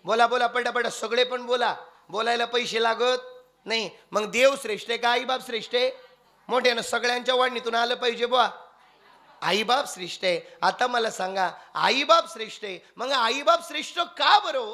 बोला बोला पटापटा, सगळे पण बोला. बोलायला पैसे लागत नाही. मग देव श्रेष्ठ आहे का आईबाप श्रेष्ठ आहे? मोठ्यानं सगळ्यांच्या वाढणीतून आलं पाहिजे बुवा. आईबाप श्रेष्ठ आहे. आता मला सांगा, आईबाप श्रेष्ठ आहे, मग आईबाप श्रेष्ठ का बरं?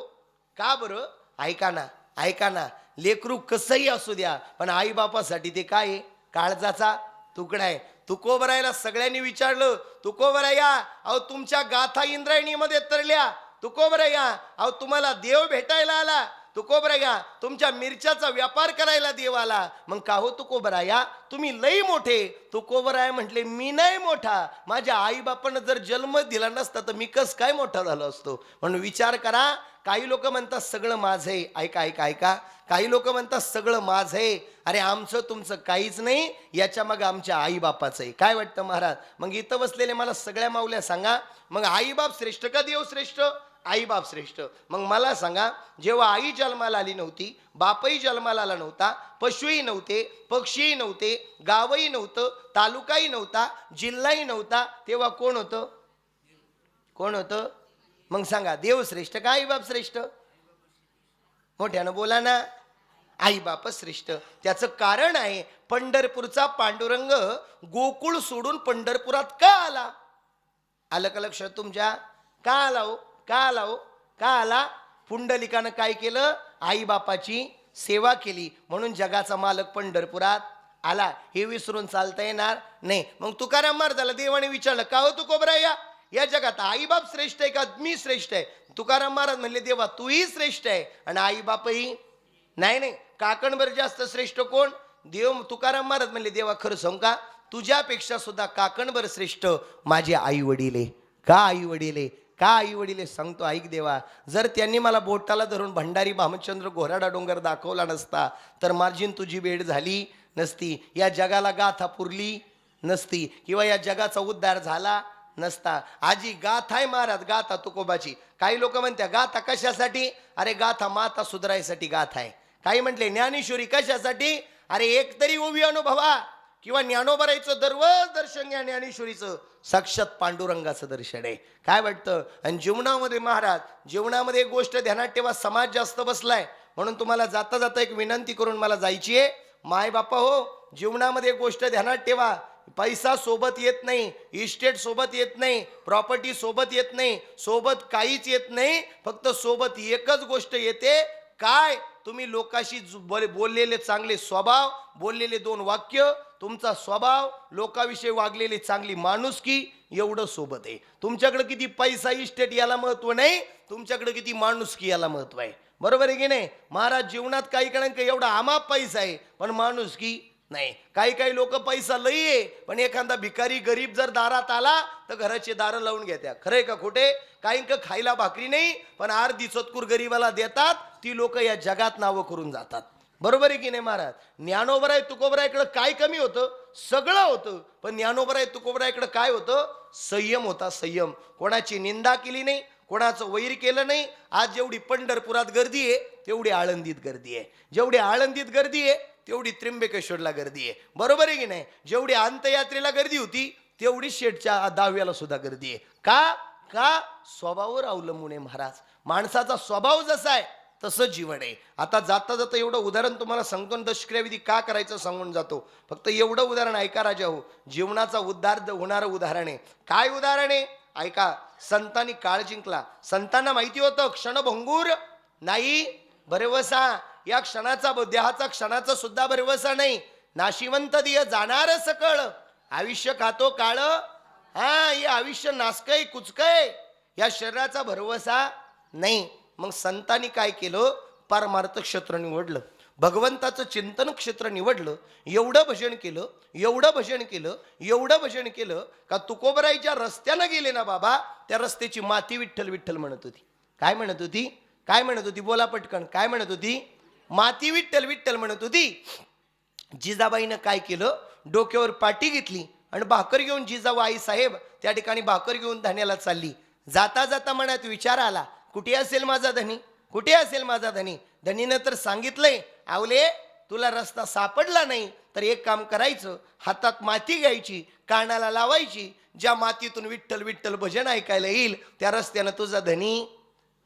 का बरं? ऐका ना ऐका ना, लेकरू कसंही असू द्या पण आईबापासाठी ते काय आहे? काळजाचा तुकडा आहे. तुकोबरायला सगळ्यांनी विचारलं, तुकोबराया अहो तुमच्या गाथा इंद्रायणीमध्ये तरल्या, तुकोबराया अहो तुम्हाला देव भेटायला आला, तुकोबराया तुमच्या मिरच्याचा व्यापार करायला देव आला. मग का हो तुकोबराया तुम्ही लई मोठे? तुकोबराया म्हटले मी नाही मोठा, माझ्या आईबापानं जर जन्म दिला नसता तर मी कस काय मोठा झालो असतो. म्हणून विचार करा. काही लोक म्हणतात सगळं माझं आहे. ऐका ऐका ऐका, काही लोक म्हणतात सगळं माझं आहे. अरे आमचं तुमचं काहीच नाही, याच्या मग आमच्या आईबापाचं आहे. काय वाटतं महाराज? मग इथं बसलेले मला सगळ्या माऊल्या सांगा, मग आईबाप श्रेष्ठ का देव श्रेष्ठ? आईबाप श्रेष्ठ. मग मला सांगा, जेव्हा आई जन्माला आली नव्हती, बापही जन्माला आला नव्हता, पशुही नव्हते, पक्षीही नव्हते, गावही नव्हतं, तालुकाही नव्हता, जिल्हाही नव्हता, तेव्हा कोण होतं? कोण होतं? मग सांगा, देव श्रेष्ठ का आईबाप श्रेष्ठ? मोठ्यानं बोला ना. आईबाप श्रेष्ठ. त्याचं कारण आहे, पंढरपूरचा पांडुरंग गोकुळ सोडून पंढरपुरात का आला? आलं का लक्षात तुमच्या? का आला हो? का आला हो? का आला? पुंडलिकानं काय केलं? आईबापाची सेवा केली, म्हणून जगाचा मालक पंढरपुरात आला. हे विसरून चालता येणार नाही. मग तुकाराम महाराजाला देवाने विचारलं, का हो तुकोबराया या जगात आईबाप श्रेष्ठ आहे का मी श्रेष्ठ आहे? तुकाराम महाराज म्हणले, देवा तूही श्रेष्ठ आहे आणि आईबापही. नाही नाही, काकणभर जास्त श्रेष्ठ कोण? देव. तुकाराम महाराज म्हणले, देवा खरं सांगू का, तुझ्यापेक्षा सुद्धा काकणभर श्रेष्ठ माझे आई वडील आहे. का आई वडील आहे? का आई वडील सांगतो ऐक देवा. जर त्यांनी मला बोटाला धरून भंडारी भामचंद्र घोराडा डोंगर दाखवला नसता तर माझी तुझी भेट झाली नसती, या जगाला गाथा पुरली नसती, किंवा या जगाचा उद्धार झाला नसता. आजी गाथा आहे महाराज, गाथा तुकोबाची. काही लोक म्हणतात गाथा कशासाठी? अरे गाथा माता सुधारायसाठी गाथा आहे. काही म्हटले ज्ञानेश्वरी कशासाठी? अरे एक तरी उभी अनुभवा, किंवा ज्ञानोबरायचं दररोज दर्शन घ्या ज्ञानेश्वरीचं, साक्षात पांडुरंगाचं दर्शन आहे. काय वाटतं? आणि जीवनामध्ये महाराज, जीवनामध्ये एक गोष्ट ध्यानात ठेवा, समाज जास्त बसलाय म्हणून तुम्हाला जाता जाता एक विनंती करून मला जायची आहे. माय बापा हो, जीवनामध्ये एक गोष्ट ध्यानात ठेवा, पैसा सोबत येत नाही, इस्टेट सोबत येत नाही, प्रॉपर्टी सोबत येत नाही, सोबत काहीच येत नाही. फक्त सोबत एकच गोष्ट येते, काय? तुम्ही लोकांशी बोललेले चांगले स्वभाव, बोललेले दोन वाक्य, तुमचा स्वभाव, लोकांविषयी वागलेली चांगली माणुसकी, एवढं सोबत आहे. तुमच्याकडे किती पैसा इस्टेट याला महत्व नाही, तुमच्याकडे किती माणुसकी याला महत्व आहे. बरोबर आहे की नाही महाराज? जीवनात काही काळांक एवढा आमाप पैसा आहे पण माणुसकी नाही. काही काही लोक पैसा लई आहे पण एखादा भिकारी गरीब जर दारात आला तर घराचे दारं लावून घेत्या. खरंय का खोटे? काही खायला भाकरी नाही पण अर्धी चतकूर गरीबाला देतात, ती लोक या जगात नावं करून जातात. बरोबर आहे की नाही महाराज? ज्ञानोबराय तुकोबरायकडे काय कमी होतं? सगळं होतं. पण ज्ञानोबराय तुकोबरायकडे काय होतं? संयम होता. संयम. कोणाची निंदा केली नाही, कोणाचं वैर केलं नाही. आज जेवढी पंढरपुरात गर्दी आहे तेवढी आळंदीत गर्दी आहे, जेवढी आळंदीत गर्दी आहे तेवढी त्र्यंबकेश्वरला गर्दी आहे. बरोबर आहे की नाही? जेवढी अंत्ययात्रेला गर्दी होती तेवढी शेठच्या 10व्याला सुद्धा गर्दी आहे. का? का? स्वभावावर अवलंबून आहे महाराज. माणसाचा स्वभाव जसा आहे तसं जीवन आहे. आता जाता जाता एवढं उदाहरण तुम्हाला सांगतो, दशक्रियाविधी का करायचं सांगून जातो. फक्त एवढं उदाहरण ऐका राजा हो, जीवनाचा उद्धार होणारं उदाहरण आहे. काय उदाहरण आहे? ऐका. संतांनी काळ जिंकला. संतांना माहिती होतं क्षणभंगूर नाही भरवसा, या क्षणाचा देहाचा क्षणाचा सुद्धा भरवसा नाही. नाशिवंत दिय जाणार सकळ, आयुष्य खातो काळ, हा हे आयुष्य नासकय कुचकय, या शरीराचा भरवसा नाही. मग संतांनी काय केलं, परमार्थ क्षेत्र निवडलं, भगवंताचं चिंतन क्षेत्र निवडलं. एवढं भजन केलं, एवढं भजन केलं, एवढं भजन केलं का तुकोबराईच्या रस्त्यानं गेले ना बाबा, त्या रस्त्याची माती विठ्ठल विठ्ठल म्हणत होती. काय म्हणत होती? काय म्हणत होती? बोला पटकन. काय म्हणत होती? माती विठ्ठल विठ्ठल म्हणत होती. जिजाबाईनं काय केलं, डोक्यावर पाटी घेतली आणि भाकर घेऊन जिजाऊ आई साहेब त्या ठिकाणी भाकर घेऊन धान्याला चालली. जाता जाता मनात विचार आला, कुठे असेल माझा धनी, कुठे असेल माझा धनी. धनीनं तर सांगितलंय, आवले तुला रस्ता सापडला नाही तर एक काम करायचं, हातात माती घ्यायची, कानाला लावायची, ज्या मातीतून विठ्ठल विठ्ठल भजन ऐकायला येईल त्या रस्त्यानं तुझा धनी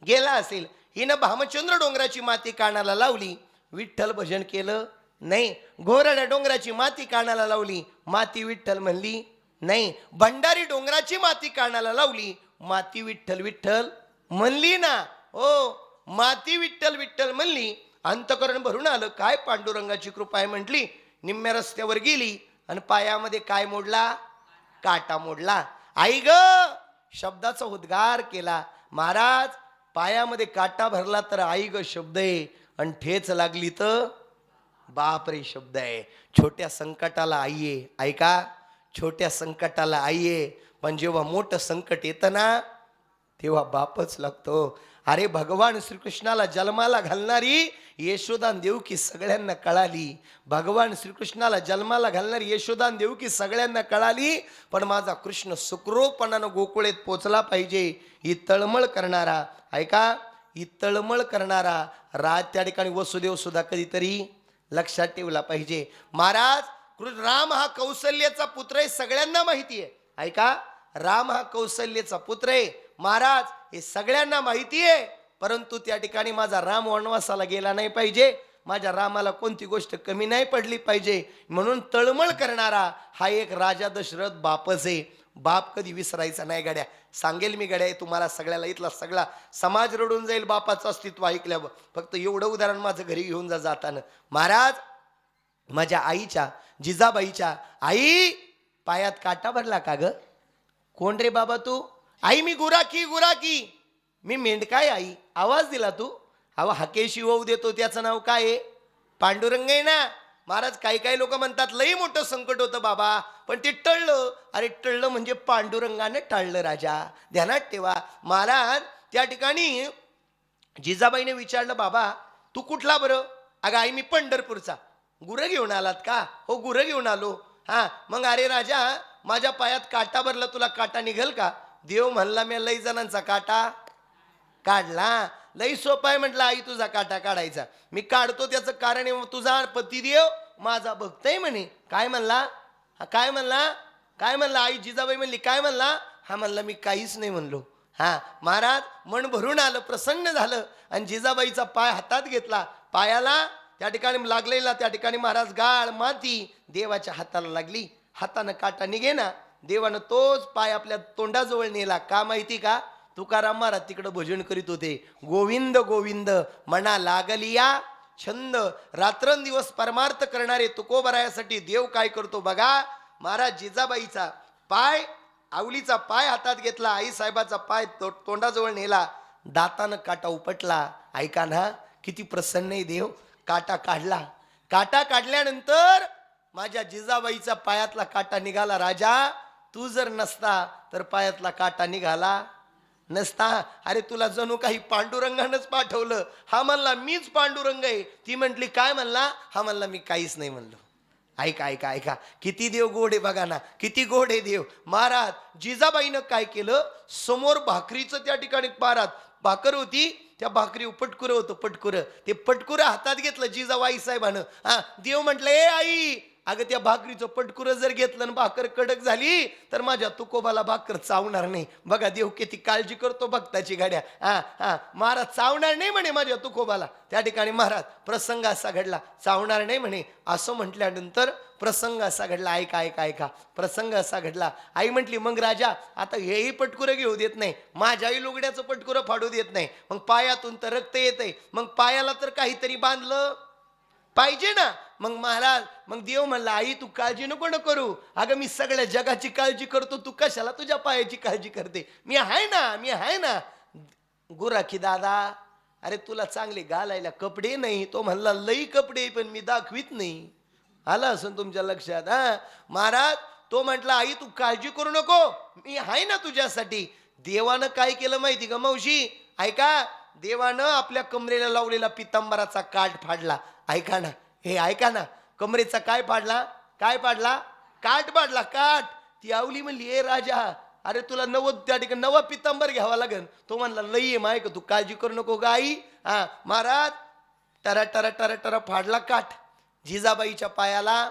गेला असेल. हिनं भामचंद्र डोंगराची माती कानाला लावली, विठ्ठल भजन केलं नाही. घोरड्या डोंगराची माती कानाला लावली, माती विठ्ठल म्हणली नाही. भंडारी डोंगराची माती कानाला लावली, माती विठ्ठल विठ्ठल म्हणली ना. हो, माती विठ्ठल विठ्ठल म्हणली. अंतकरण भरून आलं, काय पांडुरंगाची कृपा आहे म्हटली. निम्म्या रस्त्यावर गेली आणि पायामध्ये काय मोडला? काटा मोडला. आई ग शब्दाचा उद्गार केला. महाराज पायामध्ये काटा भरला तर आई ग शब्द आहे, आणि ठेच लागली तर बाप रे शब्द आहे. छोट्या संकटाला आई आहे, ऐका, छोट्या संकटाला आई आहे, पण जेव्हा मोठं संकट येतं ना तेव्हा बापच लागतो. अरे भगवान श्रीकृष्णाला जन्माला घालणारी यशोदान देवकी सगळ्यांना कळाली. भगवान श्रीकृष्णाला जन्माला घालणारी यशोदान देवकी सगळ्यांना कळाली, पण माझा कृष्ण सुखरूपपणानं गोकुळेत पोचला पाहिजे. ही तळमळ करणारा, ऐका, ही तळमळ करणारा राज त्या ठिकाणी वसुदेव सुद्धा कधीतरी लक्षात ठेवला पाहिजे. महाराज राम हा कौशल्याचा पुत्र आहे, सगळ्यांना माहिती आहे. ऐका, राम हा कौशल्याचा पुत्र आहे महाराज, हे सगळ्यांना माहिती आहे. परंतु त्या ठिकाणी माझा राम वनवासाला गेला नाही पाहिजे, माझ्या रामाला कोणती गोष्ट कमी नाही पडली पाहिजे, म्हणून तळमळ करणारा हा एक राजा दशरथ बापच आहे. बाप कधी विसरायचा नाही गड्या. सांगेल मी गड्या तुम्हाला सगळ्याला, इथला सगळा समाज रडून जाईल बापाचं अस्तित्व ऐकल्यावर. फक्त एवढं उदाहरण माझं घरी घेऊन जाताना. महाराज माझ्या आईच्या, जिजाबाईच्या आई पायात काटा भरला का ग? कोण रे बाबा तू? आई मी गुराकी गुराकी, मी मेंढकाय आई. आवाज दिला तू? अहो हाकेशी होऊ देतो, त्याचं नाव काय आहे? पांडुरंग आहे ना. महाराज काही काही लोक म्हणतात लई मोठं संकट होतं बाबा, पण ते टळलं. अरे टळलं म्हणजे पांडुरंगाने टाळलं राजा, ध्यानात ठेवा. महाराज त्या ठिकाणी जिजाबाईने विचारलं, बाबा तू कुठला बरं? अगं आई मी पंढरपूरचा. गुरं घेऊन आलात का? हो गुरं घेऊन आलो. हा मग अरे राजा माझ्या पायात काटा भरला, तुला काटा निघेल का? देव म्हणला मी लई जणांचा काटा काढला. लई सोपा आहे म्हटलं आई तुझा काटा काढायचा. मी काढतो त्याचं कारण आहे, तुझा पतिदेव माझा भक्त आहे म्हणे. काय म्हणला? काय म्हणला? काय म्हणला? आई जिजाबाई म्हणली काय म्हणला? हा म्हणला मी काहीच नाही म्हणलो. हा महाराज मन भरून आलं, प्रसन्न झालं, आणि जिजाबाईचा पाय हातात घेतला. पायाला त्या ठिकाणी लागलेला त्या ठिकाणी महाराज गाळ माती देवाच्या हाताला लागली. हातानं काटा निघे ना, देवानं तोच पाय आपल्या तोंडाजवळ नेला. का माहिती का? तुकाराम महाराज तिकडं भजन करीत होते, गोविंद गोविंद म्हणा लागलिया छंद. रात्रंदिवस परमार्थ करणारे तुकोबरायासाठी देव काय करतो बघा. महाराज जिजाबाईचा पाय, आवलीचा पाय हातात घेतला, आई साहेबाचा पाय तोंडाजवळ नेला, दातानं काटा उपटला. ऐका ना किती प्रसन्न आहे देव. काटा काढला. काटा काढल्यानंतर माझ्या जिजाबाईचा पायातला काटा निघाला. राजा तू जर नसता तर पायातला काटा निघाला नसता. अरे तुला जणू काही पांडुरंगानंच पाठवलं. हा म्हणला मीच पांडुरंग आहे. ती म्हटली काय म्हणला? हा म्हणला मी काहीच नाही म्हणलो. ऐका ऐका ऐका, किती देव गोड आहे बघा ना, किती गोड आहे देव. महाराज जिजाबाईनं काय केलं, समोर भाकरीचं त्या ठिकाणी महाराज भाकर होती, त्या भाकरी पटकुरं होतं, पटकुरं. ते पटकुरं हातात घेतलं जिजाबाई साहेबानं. हा देव म्हटलं ए आई अगं त्या भाकरीचं पटकुरं जर घेतलं आणि भाकर कडक झाली तर माझ्या तुकोबाला भाकर चावणार नाही. बघा देव किती काळजी करतो भक्ताची गाड्या. हा हा महाराज चावणार नाही म्हणे माझ्या तुकोबाला. त्या ठिकाणी महाराज प्रसंग असा घडला, चावणार नाही म्हणे असं म्हटल्यानंतर प्रसंग असा घडला. ऐका ऐका ऐका, प्रसंग असा घडला. आई म्हटली मग राजा आता हेही पटकुरं घेऊ देत नाही, माझ्याही लुगड्याचं पटकुरं फाडू देत नाही, मग पायातून तर रक्त येतंय, मग पायाला तर काहीतरी बांधलं पाहिजे ना. मग महाराज मग देव म्हणला आई तू काळजी नको न करू, अगं मी सगळ्या जगाची काळजी करतो, तू कशाला तुझ्या पायाची काळजी करते, मी आहे ना मी आहे ना. गुराखी दादा अरे तुला चांगले घालायला कपडे नाही. तो म्हणला लई कपडे पण मी दाखवीत नाही. आलं असं तुमच्या लक्षात. हा महाराज तो म्हटला आई तू काळजी करू नको, मी आहे ना तुझ्यासाठी. देवानं काय केलं माहिती का मावशी, ऐका, देवानं आपल्या कमरेला लावलेला पितांबराचा काठ फाडला. ऐका ना, हे ऐका ना, कमरेचा काय फाडला, काय फाडला, काठ फाडला, काठ. ती आवली म्हणली ए राजा अरे तुला त्या ठिकाणी नवा पितांबर घ्यावा लागेल. तो म्हणला लई आहे माय का, तू काळजी करू नको गाई. हा महाराज टरा टरा टरा टरा फाडला काठ, जिजाबाईच्या पायाला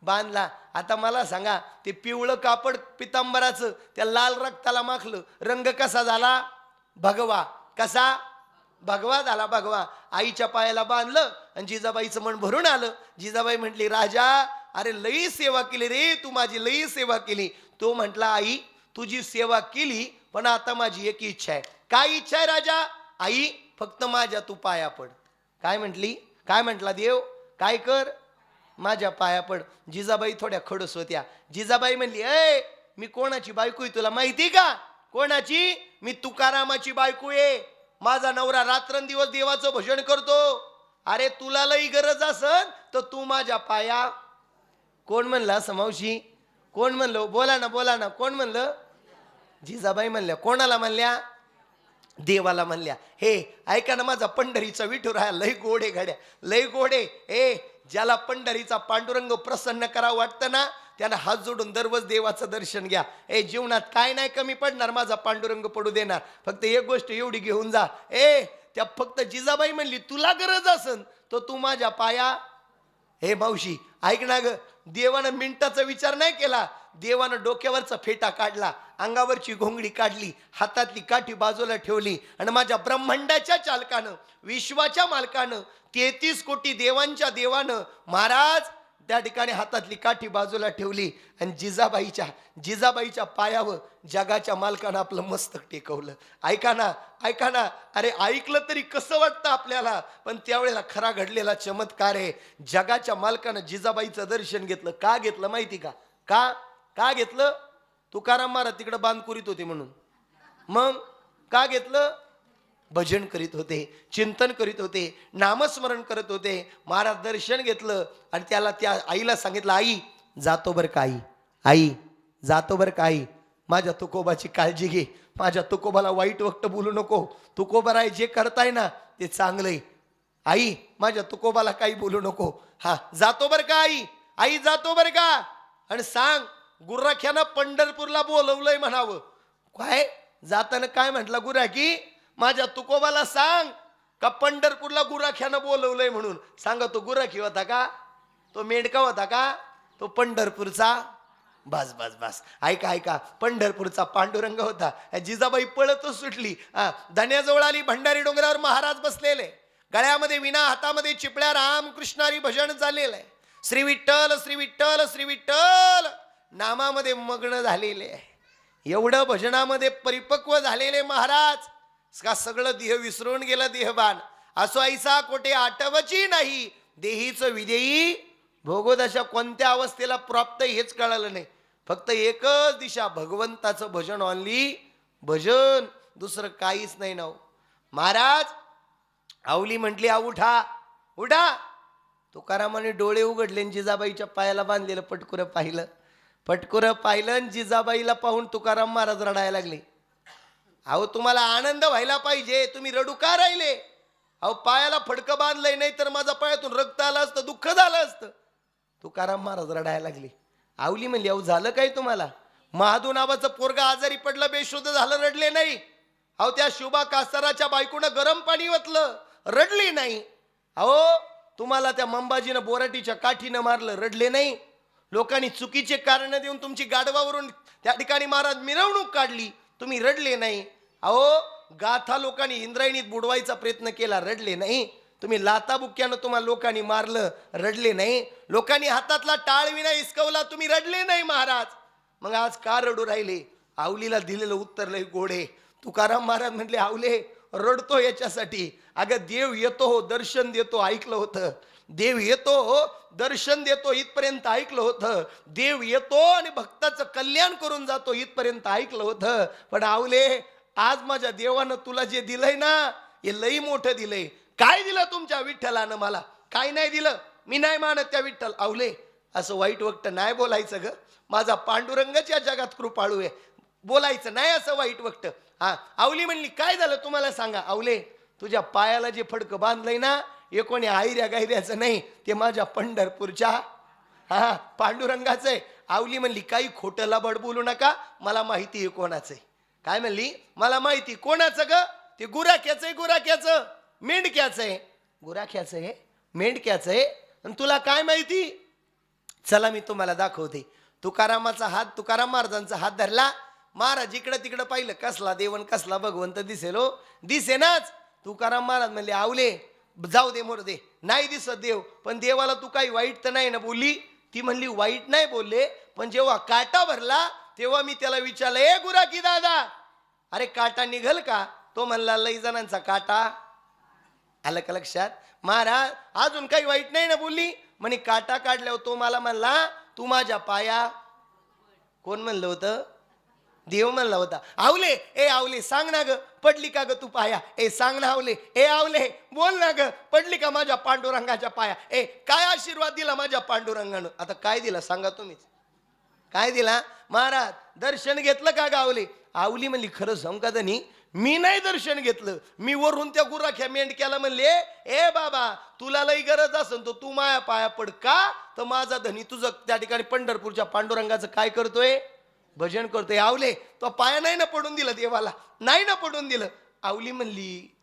बांधला. आता मला सांगा ते पिवळं कापड पितांबराचं त्या लाल रक्ताला माखलं, रंग कसा झाला, भगवा. कसा भगवा झाला, भगवा. आईच्या पायाला बांधलं आणि जिजाबाईचं मन भरून आलं. जिजाबाई म्हटली राजा अरे लई सेवा केली रे तू, माझी लई सेवा केली. तो म्हटला आई तुझी सेवा केली पण आता माझी एक इच्छा आहे. काय इच्छा आहे राजा. आई फक्त माझ्या तू पाया पड. काय म्हटली, काय म्हटला देव, काय कर, माझ्या पाया पड. जिजाबाई थोड्या खडूस होत्या. जिजाबाई म्हणली ए मी कोणाची बायको आहे तुला माहिती का, कोणाची, मी तुकारामाची बायको आहे. माझा नवरा रात्रंदिवस देवाचं भजन करतो. अरे तुला लई गरज असन तर तू माझ्या पाया. कोण म्हणलं असं मावशी, कोण म्हणलं, बोला ना बोला ना, कोण म्हणलं. जिजाबाई म्हणल्या, कोणाला म्हणल्या, देवाला म्हणल्या. हे ऐका ना माझा पंढरीचा विठुर आहे लय गोडे गाड्या, लय गोडे. ज्याला पंढरीचा पांडुरंग प्रसन्न करावं वाटतं ना त्यानं हात जोडून दररोज देवाचं दर्शन घ्या. जीवनात काय नाही कमी पडणार, माझा पांडुरंग पडू देणार. फक्त एक गोष्ट एवढी घेऊन जा. त्या फक्त जिजाबाई म्हणली तुला गरज असन तर तू माझ्या पाया. हे मावशी ऐक ना ग, देवानं मिनिटाचा विचार नाही केला. देवानं डोक्यावरचा फेटा काढला, अंगावरची घोंगडी काढली, हातातली काठी बाजूला ठेवली आणि माझ्या ब्रह्मांडाच्या चालकानं, विश्वाच्या मालकानं, 33 कोटी देवांच्या देवानं महाराज त्या ठिकाणी हातातली काठी बाजूला ठेवली आणि जिजाबाईच्या पायावर जगाच्या मालकानं आपलं मस्तक टेकवलं. ऐका ना ऐका ना, अरे ऐकलं तरी कसं वाटतं आपल्याला, पण त्यावेळेला खरा घडलेला चमत्कार आहे. जगाच्या मालकानं जिजाबाईचं दर्शन घेतलं. का घेतलं माहिती का, का घेतलं, तुकाराम महाराज तिकडं बांधकुरीत होते म्हणून. मग का घेतलं, भजन करीत होते, चिंतन करीत होते, नामस्मरण करत होते. महाराज दर्शन घेतलं आणि त्याला त्या आईला सांगितलं आई जातो बरं का, आई जातो बरं का, आई माझ्या तुकोबाची काळजी घे, माझ्या तुकोबाला वाईट वक्त बोलू नको, तुकोबा आहे जे करताय ना ते चांगलंय, आई माझ्या तुकोबाला काही बोलू नको. हा जातो बरं का आई जातो बरं का. आणि सांग गुराख्यानं पंढरपूरला बोलवलंय म्हणावं. काय जाताना काय म्हटलं गुराखी, माझ्या तुकोबाला सांग का पंढरपूरला गुराख्यानं बोलवलंय म्हणून. सांगा तो गुराखी होता का, तो मेंढका होता का, तो पंढरपूरचा. बस बस बस ऐका ऐका, पंढरपूरचा पांडुरंग होता. जिजाबाई पळतच सुटली. धन्याजवळ आली. भंडारी डोंगरावर महाराज बसलेले, गळ्यामध्ये विना, हातामध्ये चिपळ्या, रामकृष्णारी भजन चाललेलं आहे. श्री विठ्ठल श्री विठ्ठल श्री विठ्ठल नामामध्ये मग्न झालेले. एवढं भजनामध्ये परिपक्व झालेले महाराज का सगळं देह विसरून गेलं. देहबान असो ऐसा कोठे आठवची नाही, देहीचं विदेही भोगोदशा. कोणत्या अवस्थेला प्राप्त हेच कळालं नाही. फक्त एकच दिशा, भगवंताचं भजन, ऑनली भजन, दुसरं काहीच नाही ना. महाराज आवली म्हटली उठा उठा. तुकारामाने डोळे उघडले, जिजाबाईच्या पायाला बांधलेलं पटकुरं पाहिलं. पटकुरं पाहिलं, जिजाबाईला पाहून तुकाराम महाराज रडायला लागले. अहो तुम्हाला आनंद व्हायला पाहिजे, तुम्ही रडू का राहिले. अहो पायाला फडकं बांधलंय, नाही तर माझा पायातून रक्त आलं असतं, दुःख झालं असतं. तुकाराम महाराज रडायला लागले. आवली म्हणली अहो झालं काय तुम्हाला. महादू नावाचं पोरगा आजारी पडलं, बेशुद्ध झालं, रडले नाही. अहो त्या शुभा कास्तराच्या बायकोनं गरम पाणी ओतलं, रडली नाही. अहो तुम्हाला त्या मंबाजीनं बोराटीच्या काठीनं मारलं, रडले नाही. लोकांनी चुकीचे कारण देऊन तुमची गाढवावरून त्या ठिकाणी महाराज मिरवणूक काढली, तुम्ही रडले नाही. अहो, गाथा लोकांनी इंद्रायणीत बुडवायचा प्रयत्न केला, रडले नाही. तुम्ही लाताबुक्यानं तुम्हाला लोकांनी मारलं, रडले नाही. लोकांनी हातातला टाळविना हिसकवला, तुम्ही रडले नाही महाराज. मग आज का रडू राहिले? आवलीला दिलेलं उत्तर लय गोड आहे. तुकाराम महाराज म्हटले, आवले रडतो याच्यासाठी, अगं देव येतो, दर्शन देतो, ऐकलं होतं. देव येतो, दर्शन देतो, इथपर्यंत ऐकलं होतं. देव येतो आणि भक्ताचं कल्याण करून जातो, इथपर्यंत ऐकलं होतं. पण आवले, आज माझ्या देवानं तुला जे दिलंय ना, हे लई मोठं दिलंय. काय दिलं तुमच्या विठ्ठलानं मला? काय नाही दिलं. मी नाही मानत त्या विठ्ठल. आवले, असं वाईट वक्त नाही बोलायचं ग. माझा पांडुरंगच या जगात कृपाळू आहे, बोलायचं नाही असं वाईट वक्त. हा, आवली म्हणली, काय झालं तुम्हाला सांगा. आवले, तुझ्या पायाला जे फडकं बांधलंय ना, हे कोणी आयऱ्या गायऱ्याचं नाही, ते माझ्या पंढरपूरच्या पांडुरंगाचं आहे. आवली म्हणली, काही खोटं लबड बोलू नका, मला माहिती आहे कोणाचं आहे. काय म्हणली? मला माहिती. कोणाचं ग? ते गुराख्याचं आहे, गुराख्याचं, मेंढक्याचं आहे. गुराख्याचं आहे, मेंढक्याचं आहे. आणि तुला काय माहिती? चला मी तुम्हाला दाखवते. तुकारामाचा हात, तुकाराम महाराजांचा हात धरला. महाराज इकडं तिकडं पाहिलं, कसला देवन कसला भगवंत दिसेल हो, दिसेनाच. तुकाराम महाराज म्हणले, आवले जाऊ दे, मोर दे, नाही दिसत देव, पण देवाला तू काही वाईट तर नाही ना बोलली? ती म्हणली, वाईट नाही बोलले, पण जेव्हा काटा भरला तेव्हा मी त्याला विचारलं, ए गुराखी दादा, अरे काटा निघल का? तो म्हणला, लई जणांचा काटा. आलं का लक्षात? महाराज अजून काही वाईट नाही ना बोलली? म्हणे काटा काढल्यावर तो मला म्हणला, तू माझ्या पाया. कोण म्हणलं होतं? देव म्हणला होता. आवले, ए आवले सांग ना ग, पडली का ग तू पाया? ए सांग ना आवले, ए आवले बोल ना ग, पडली का माझ्या पांडुरंगाच्या पाया? ए काय आशीर्वाद दिला माझ्या पांडुरंगानं? आता काय दिला सांगा तुम्हीच, काय दिला? महाराज दर्शन घेतलं का गावले? आवली म्हणली, खरं सांग का धनी, मी नाही दर्शन घेतलं. मी वरून त्या गुराख्या मेंढक्याला म्हणले, ए बाबा तुला लई गरज असेल तर तू माया पाया पड का? तर माझा धनी तुझं त्या ठिकाणी पंढरपूरच्या पांडुरंगाचं काय करतोय? भजन करतोय. आवले तो पाया नाही ना पडून दिलं देवाला, नाही ना पडून दिलं. आवली म्हणली,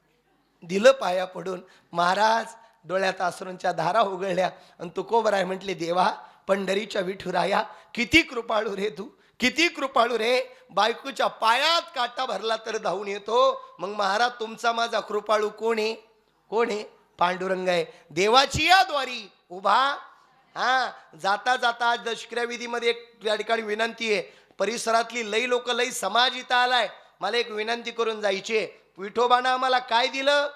दिलं पाया पडून. महाराज डोळ्यात आसरूंच्या धारा उघडल्या आणि तुकोबराय म्हटले, देवा पंढरीच्या विठुराया किती कृपाळू रे तू, किती कृपाळू रे. बायकोच्या पायात काटा भरला तर धावून येतो. मग महाराज तुमचा माझा कृपाळू कोण आहे? कोण आहे? पांडुरंग आहे. देवाची या द्वारी उभा. जाता जाता आज दशक्रिया विधीमध्ये एक त्या ठिकाणी विनंती आहे. परिसरातली लई लोक, लई समाज इथं आलाय. मला एक विनंती करून जायची. विठोबानं आम्हाला काय दिलं?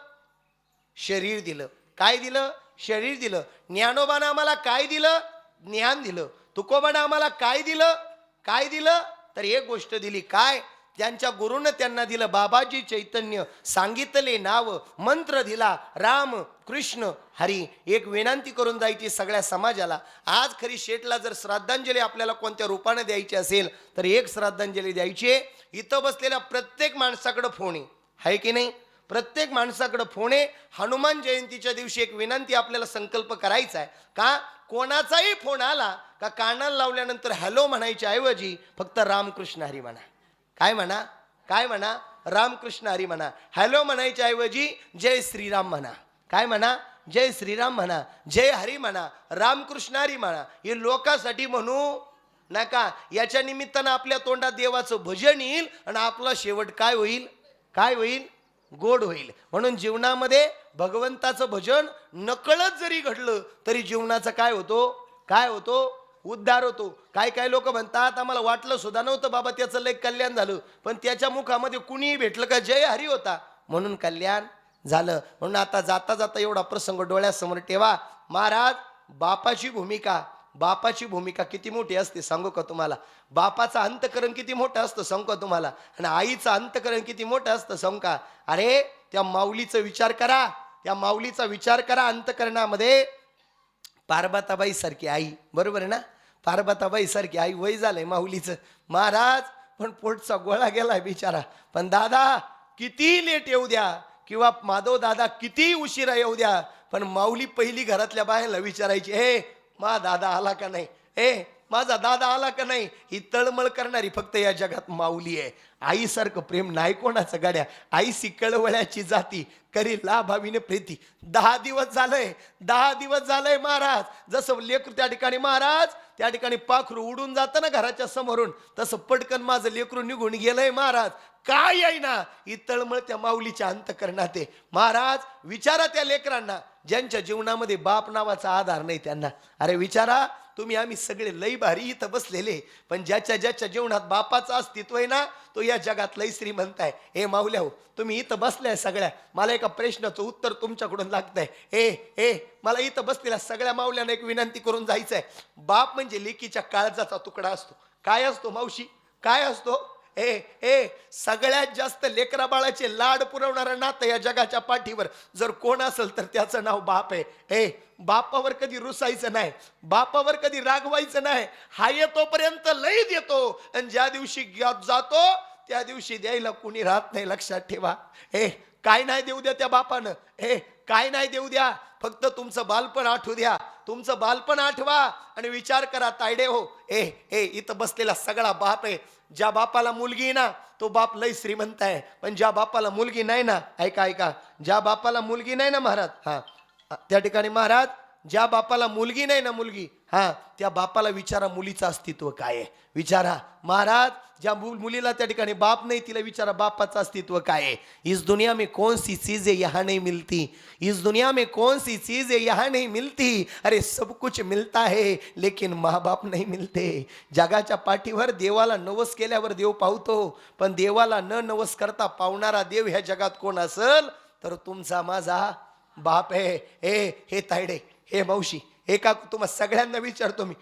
शरीर दिलं. काय दिलं? शरीर दिलं. ज्ञानोबानं आम्हाला काय दिलं? ज्ञान दिलं. तुकोबानं आम्हाला काय दिलं? काय दिलं? तर एक गोष्ट दिली. काय? त्यांच्या गुरुनं त्यांना दिलं बाबाजी चैतन्य, सांगितले नाव, मंत्र दिला राम कृष्ण हरी. एक विनंती करून जायची सगळ्या समाजाला. आज खरी शेठला जर श्राद्धांजली आपल्याला कोणत्या रूपाने द्यायची असेल तर एक श्राद्धांजली द्यायची. इथं बसलेल्या प्रत्येक माणसाकडे फोन आहे की नाही? प्रत्येक माणसाकडे फोन आहे. हनुमान जयंतीच्या दिवशी एक विनंती आपल्याला संकल्प करायचा आहे. का? कोणाचाही फोन आला का कानाला लावल्यानंतर हॅलो म्हणायच्या ऐवजी फक्त रामकृष्ण हरी म्हणा. काय म्हणा? काय म्हणा? रामकृष्ण हरी म्हणा. हॅलो म्हणायच्या ऐवजी जय श्रीराम म्हणा. काय म्हणा? जय श्रीराम म्हणा, जय हरी म्हणा, रामकृष्ण हरी म्हणा. हे लोकांसाठी म्हणू नका. याच्या निमित्तानं आपल्या तोंडात देवाचं भजन येईल आणि आपला शेवट काय होईल? काय होईल? गोड होईल. म्हणून जीवनामध्ये भगवंताचं भजन नकळत जरी घडलं तरी जीवनाचा काय होतो? काय होतो? उद्धार होतो. काय काय लोक म्हणतात, आम्हाला वाटलं सुद्धा नव्हतं बाबा त्याचं लय कल्याण झालं, पण त्याच्या मुखामध्ये कुणीही भेटलं का जय हरी होता म्हणून कल्याण झालं. म्हणून आता जाता जाता एवढा प्रसंग डोळ्यासमोर ठेवा. महाराज बापाची भूमिका, बापाची भूमिका किती मोठी असते सांगू का तुम्हाला? बापाचं अंतकरण किती मोठं असतं सांगू का तुम्हाला? आणि आईचं अंतकरण किती मोठं असतं सांगू का? अरे त्या माऊलीचा विचार करा, त्या माऊलीचा विचार करा. अंतकरणामध्ये पार्वताबाई सारखी आई, बरोबर आहे ना? पार्वताबाई सारखी आई. वय झालंय माऊलीचं महाराज, पण पोटचा गोळा गेलाय बिचारा. पण दादा किती लेट येऊ द्या किंवा माधव दादा किती उशिरा येऊ द्या, पण माऊली पहिली घरातल्या बाहेरला विचारायची, हे मा दादा आला का नाही? ए माझा दादा आला का नाही? ही तळमळ करणारी फक्त या जगात माऊली आहे. आईसारखं प्रेम नाही कोणाचं गाड्या. आईसी कळवळ्याची जाती करी लाभाविने प्रीती. 10 दिवस झालंय, 10 दिवस झालंय महाराज. जसं लेकरू त्या ठिकाणी महाराज, त्या ठिकाणी पाखरू उडून जातं ना घराच्या समोरून, तसं पटकन माझं लेकरू निघून गेलंय महाराज. काय आहे ना ही तळमळ त्या माऊलीच्या अंतकरणात आहे महाराज. विचारा त्या लेकरांना ज्यांच्या जीवनामध्ये बाप नावाचा आधार नाही त्यांना. अरे विचारा तुम्ही, आम्ही सगळे लई भारी इथं बसलेले, पण ज्याच्या ज्याच्या जीवनात बापाचं अस्तित्व आहे ना, तो या जगात लई श्रीमंत आहे. हे माऊल्या हो, तुम्ही इथं बसलाय सगळ्या, मला एका प्रश्नाचं उत्तर तुमच्याकडून लागतंय. मला इथं बसलेल्या सगळ्या माऊल्यांना एक विनंती करून जायचंय. बाप म्हणजे लेकीच्या काळजाचा तुकडा असतो. काय असतो मावशी, काय असतो? सगळ्यात जास्त लेकरा बाळाचे लाड पुरवणारं नातं या जगाच्या पाठीवर जर कोण असेल तर त्याचं नाव बाप आहे. बापावर कधी रुसायचं नाही, बापावर कधी रागवायचं नाही. हा येतोपर्यंत लई देतो, आणि ज्या दिवशी जातो त्या दिवशी द्यायला कुणी राहत नाही. लक्षात ठेवा. काय नाही देऊ द्या त्या बापानं, काय नाही देऊ द्या. फक्त तुमचं बालपण आठवू द्या, तुमचं बालपण आठवा आणि विचार करा तायडे हो. इथं बसलेला सगळा बाप आहे. ज्या बापाला मुलगी ना तो बाप लय श्रीमंत आहे, पण ज्या बापाला मुलगी नाही ना, ऐका, ज्या बापाला मुलगी नाही ना महाराज, त्या ठिकाणी महाराज, ज्या बापाला मुलगी नाही ना, मुलगी, त्या बापाला विचारा मुलीचं अस्तित्व काय आहे. विचारा महाराज, ज्या मुलीला त्या ठिकाणी बाप नाही तिला विचारा बापाचं अस्तित्व काय आहे. इस दुनिया में कौन सी चीजें यहाँ नहीं मिलती, इस दुनिया में कौन सी चीजें यहाँ नहीं मिलती. अरे सब कुछ मिलता है लेकिन माँ बाप नहीं मिलते. जगाच्या पाठीवर देवाला नवस केल्यावर देव पावतो, पण देवाला न नवस करता पावणारा देव ह्या जगात कोण असेल तर तुमचा माझा बाप आहे. हे तायडे, हे मावशी, एका तुम्हा सगळ्यांना विचारतो मी.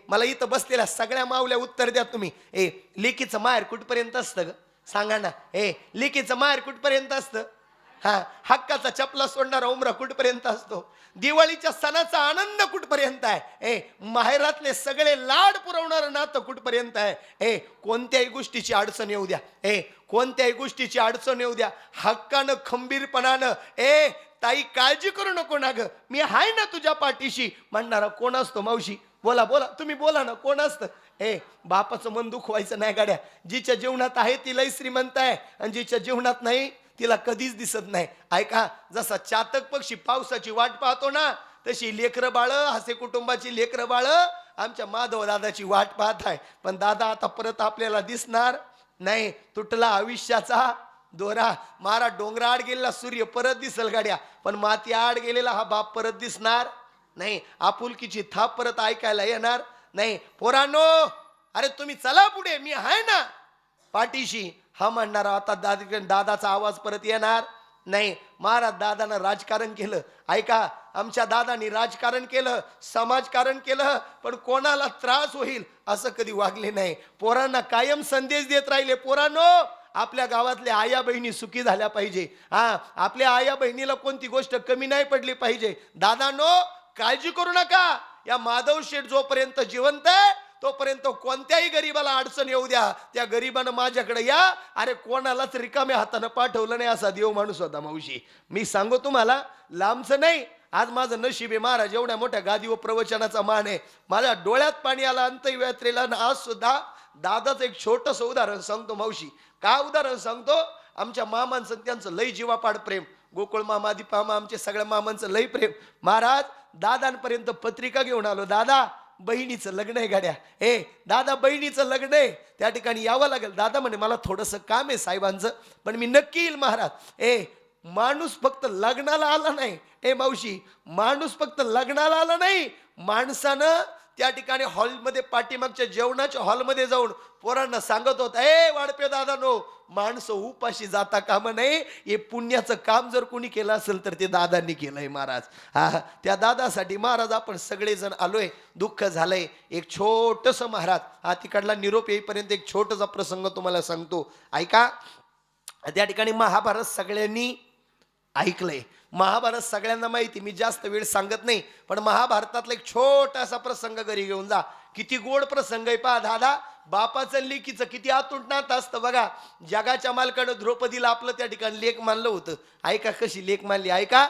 मला इथं बसलेल्या सगळ्या माऊल्या उत्तर द्या तुम्ही. लेकीचं माहेर कुठपर्यंत असतं ग, सांगा ना. लेकीचं माहेर कुठपर्यंत असतं? हक्काचा चपला सोडणारा उमरा कुठपर्यंत असतो? दिवाळीच्या सणाचा आनंद कुठपर्यंत आहे? माहेरातले सगळे लाड पुरवणारं नातं कुठपर्यंत आहे? कोणत्याही गोष्टीची अडचण येऊ द्या, कोणत्याही गोष्टीची अडचण येऊ द्या, हक्कानं खंबीरपणानं ताई काळजी करू नको ना ग, मी आहे ना तुझ्या पाठीशी म्हणणारा कोण असतो मावशी? बोला तुम्ही बोला ना, कोण असतं? बापाचं मन दुखवायचं नाही गाड्या. जिच्या जीवनात आहे ती लई श्रीमंत आहे, आणि जिच्या जीवनात नाही तिला कधीच दिसत नाही. ऐका, जसा चातक पक्षी पावसाची वाट पाहतो ना, तशी लेकरं बाळ, हसे कुटुंबाची लेकरं बाळ आमच्या माधव दादाची वाट पाहत आहे. पण दादा आता परत आपल्याला दिसणार नाही. तुटला आयुष्याचा दोरा, मारा डोंगरा आड गेलेला सूर्य परत दिसल गाड्या, पण माती आड गेलेला हा बाप परत दिसणार नाही. आपुलकीची थाप परत ऐकायला येणार नाही. पोरांनो, अरे तुम्ही चला पुढे, मी आहे ना पाठीशी, हा म्हणणारा आता दादाचा आवाज परत येणार नाही. महाराज दादानं राजकारण केलं. ऐका, आमच्या दादानी राजकारण केलं, समाजकारण केलं, पण कोणाला त्रास होईल असं कधी वागले नाही. पोरांना कायम संदेश देत राहिले, पोरांनो आपल्या गावातल्या आया बहिणी सुखी झाल्या पाहिजे. आपल्या आया बहिणीला कोणती गोष्ट कमी नाही पडली पाहिजे. दादानो काळजी करू नका, या माधव शेठ जोपर्यंत जिवंत आहे तोपर्यंत कोणत्याही गरीबाला अडचण येऊ द्या, त्या गरीबानं माझ्याकडे या. अरे कोणालाच रिकाम्या हातानं पाठवलं नाही असा देव माणूस होता मावशी. मी सांगू तुम्हाला, लांबचं नाही, आज माझं नशीब आहे महाराज एवढ्या मोठ्या गादी व प्रवचनाचा मान आहे. माझ्या डोळ्यात पाणी आलं अंत्ययात्रेला. आज सुद्धा दादाचं एक छोटंसं उदाहरण सांगतो मावशी. काय उदाहरण सांगतो? आमच्या मामांचं त्यांचं लई जीवापाड प्रेम, गोकुळ मामा, दीप मामा, आमचे सगळ्या मामांचं लई प्रेम. महाराज दादांपर्यंत पत्रिका घेऊन आलो, दादा बहिणीचं लग्न आहे गाड्या, दादा बहिणीचं लग्न आहे, त्या ठिकाणी यावं लागेल. दादा म्हणे मला थोडंसं काम आहे साहेबांचं, पण मी नक्की येईल महाराज. माणूस फक्त लग्नाला आला नाही, मावशी, माणूस फक्त लग्नाला आला नाही, माणसानं त्या ठिकाणी हॉलमध्ये, पाठीमागच्या जेवणाच्या हॉलमध्ये जाऊन पोरांना सांगत होता, वाडपे दादानो, माणसं उपाशी जाता कामा नये. हे पुण्याचं काम जर कोणी केलं असेल तर ते दादांनी केलंय महाराज. त्या दादासाठी महाराज आपण सगळेजण आलोय. दुःख झालंय. एक छोटस महाराज तिकडला निरोप येईपर्यंत एक छोटासा प्रसंग तुम्हाला सांगतो, ऐका. त्या ठिकाणी महाभारत सगळ्यांनी ऐकलंय, महाभारत सगळ्यांना माहिती, मी जास्त वेळ सांगत नाही, पण महाभारतातला एक छोटासा प्रसंग घरी घेऊन जा. किती गोड प्रसंग आहे पहा. दादा बापाचं लेकीचं किती आतुंटनात असतं बघा. जगाच्या मालकानं द्रौपदीला आपलं त्या ठिकाणी लेक मानलं होतं. ऐका कशी लेक मानली. ऐका,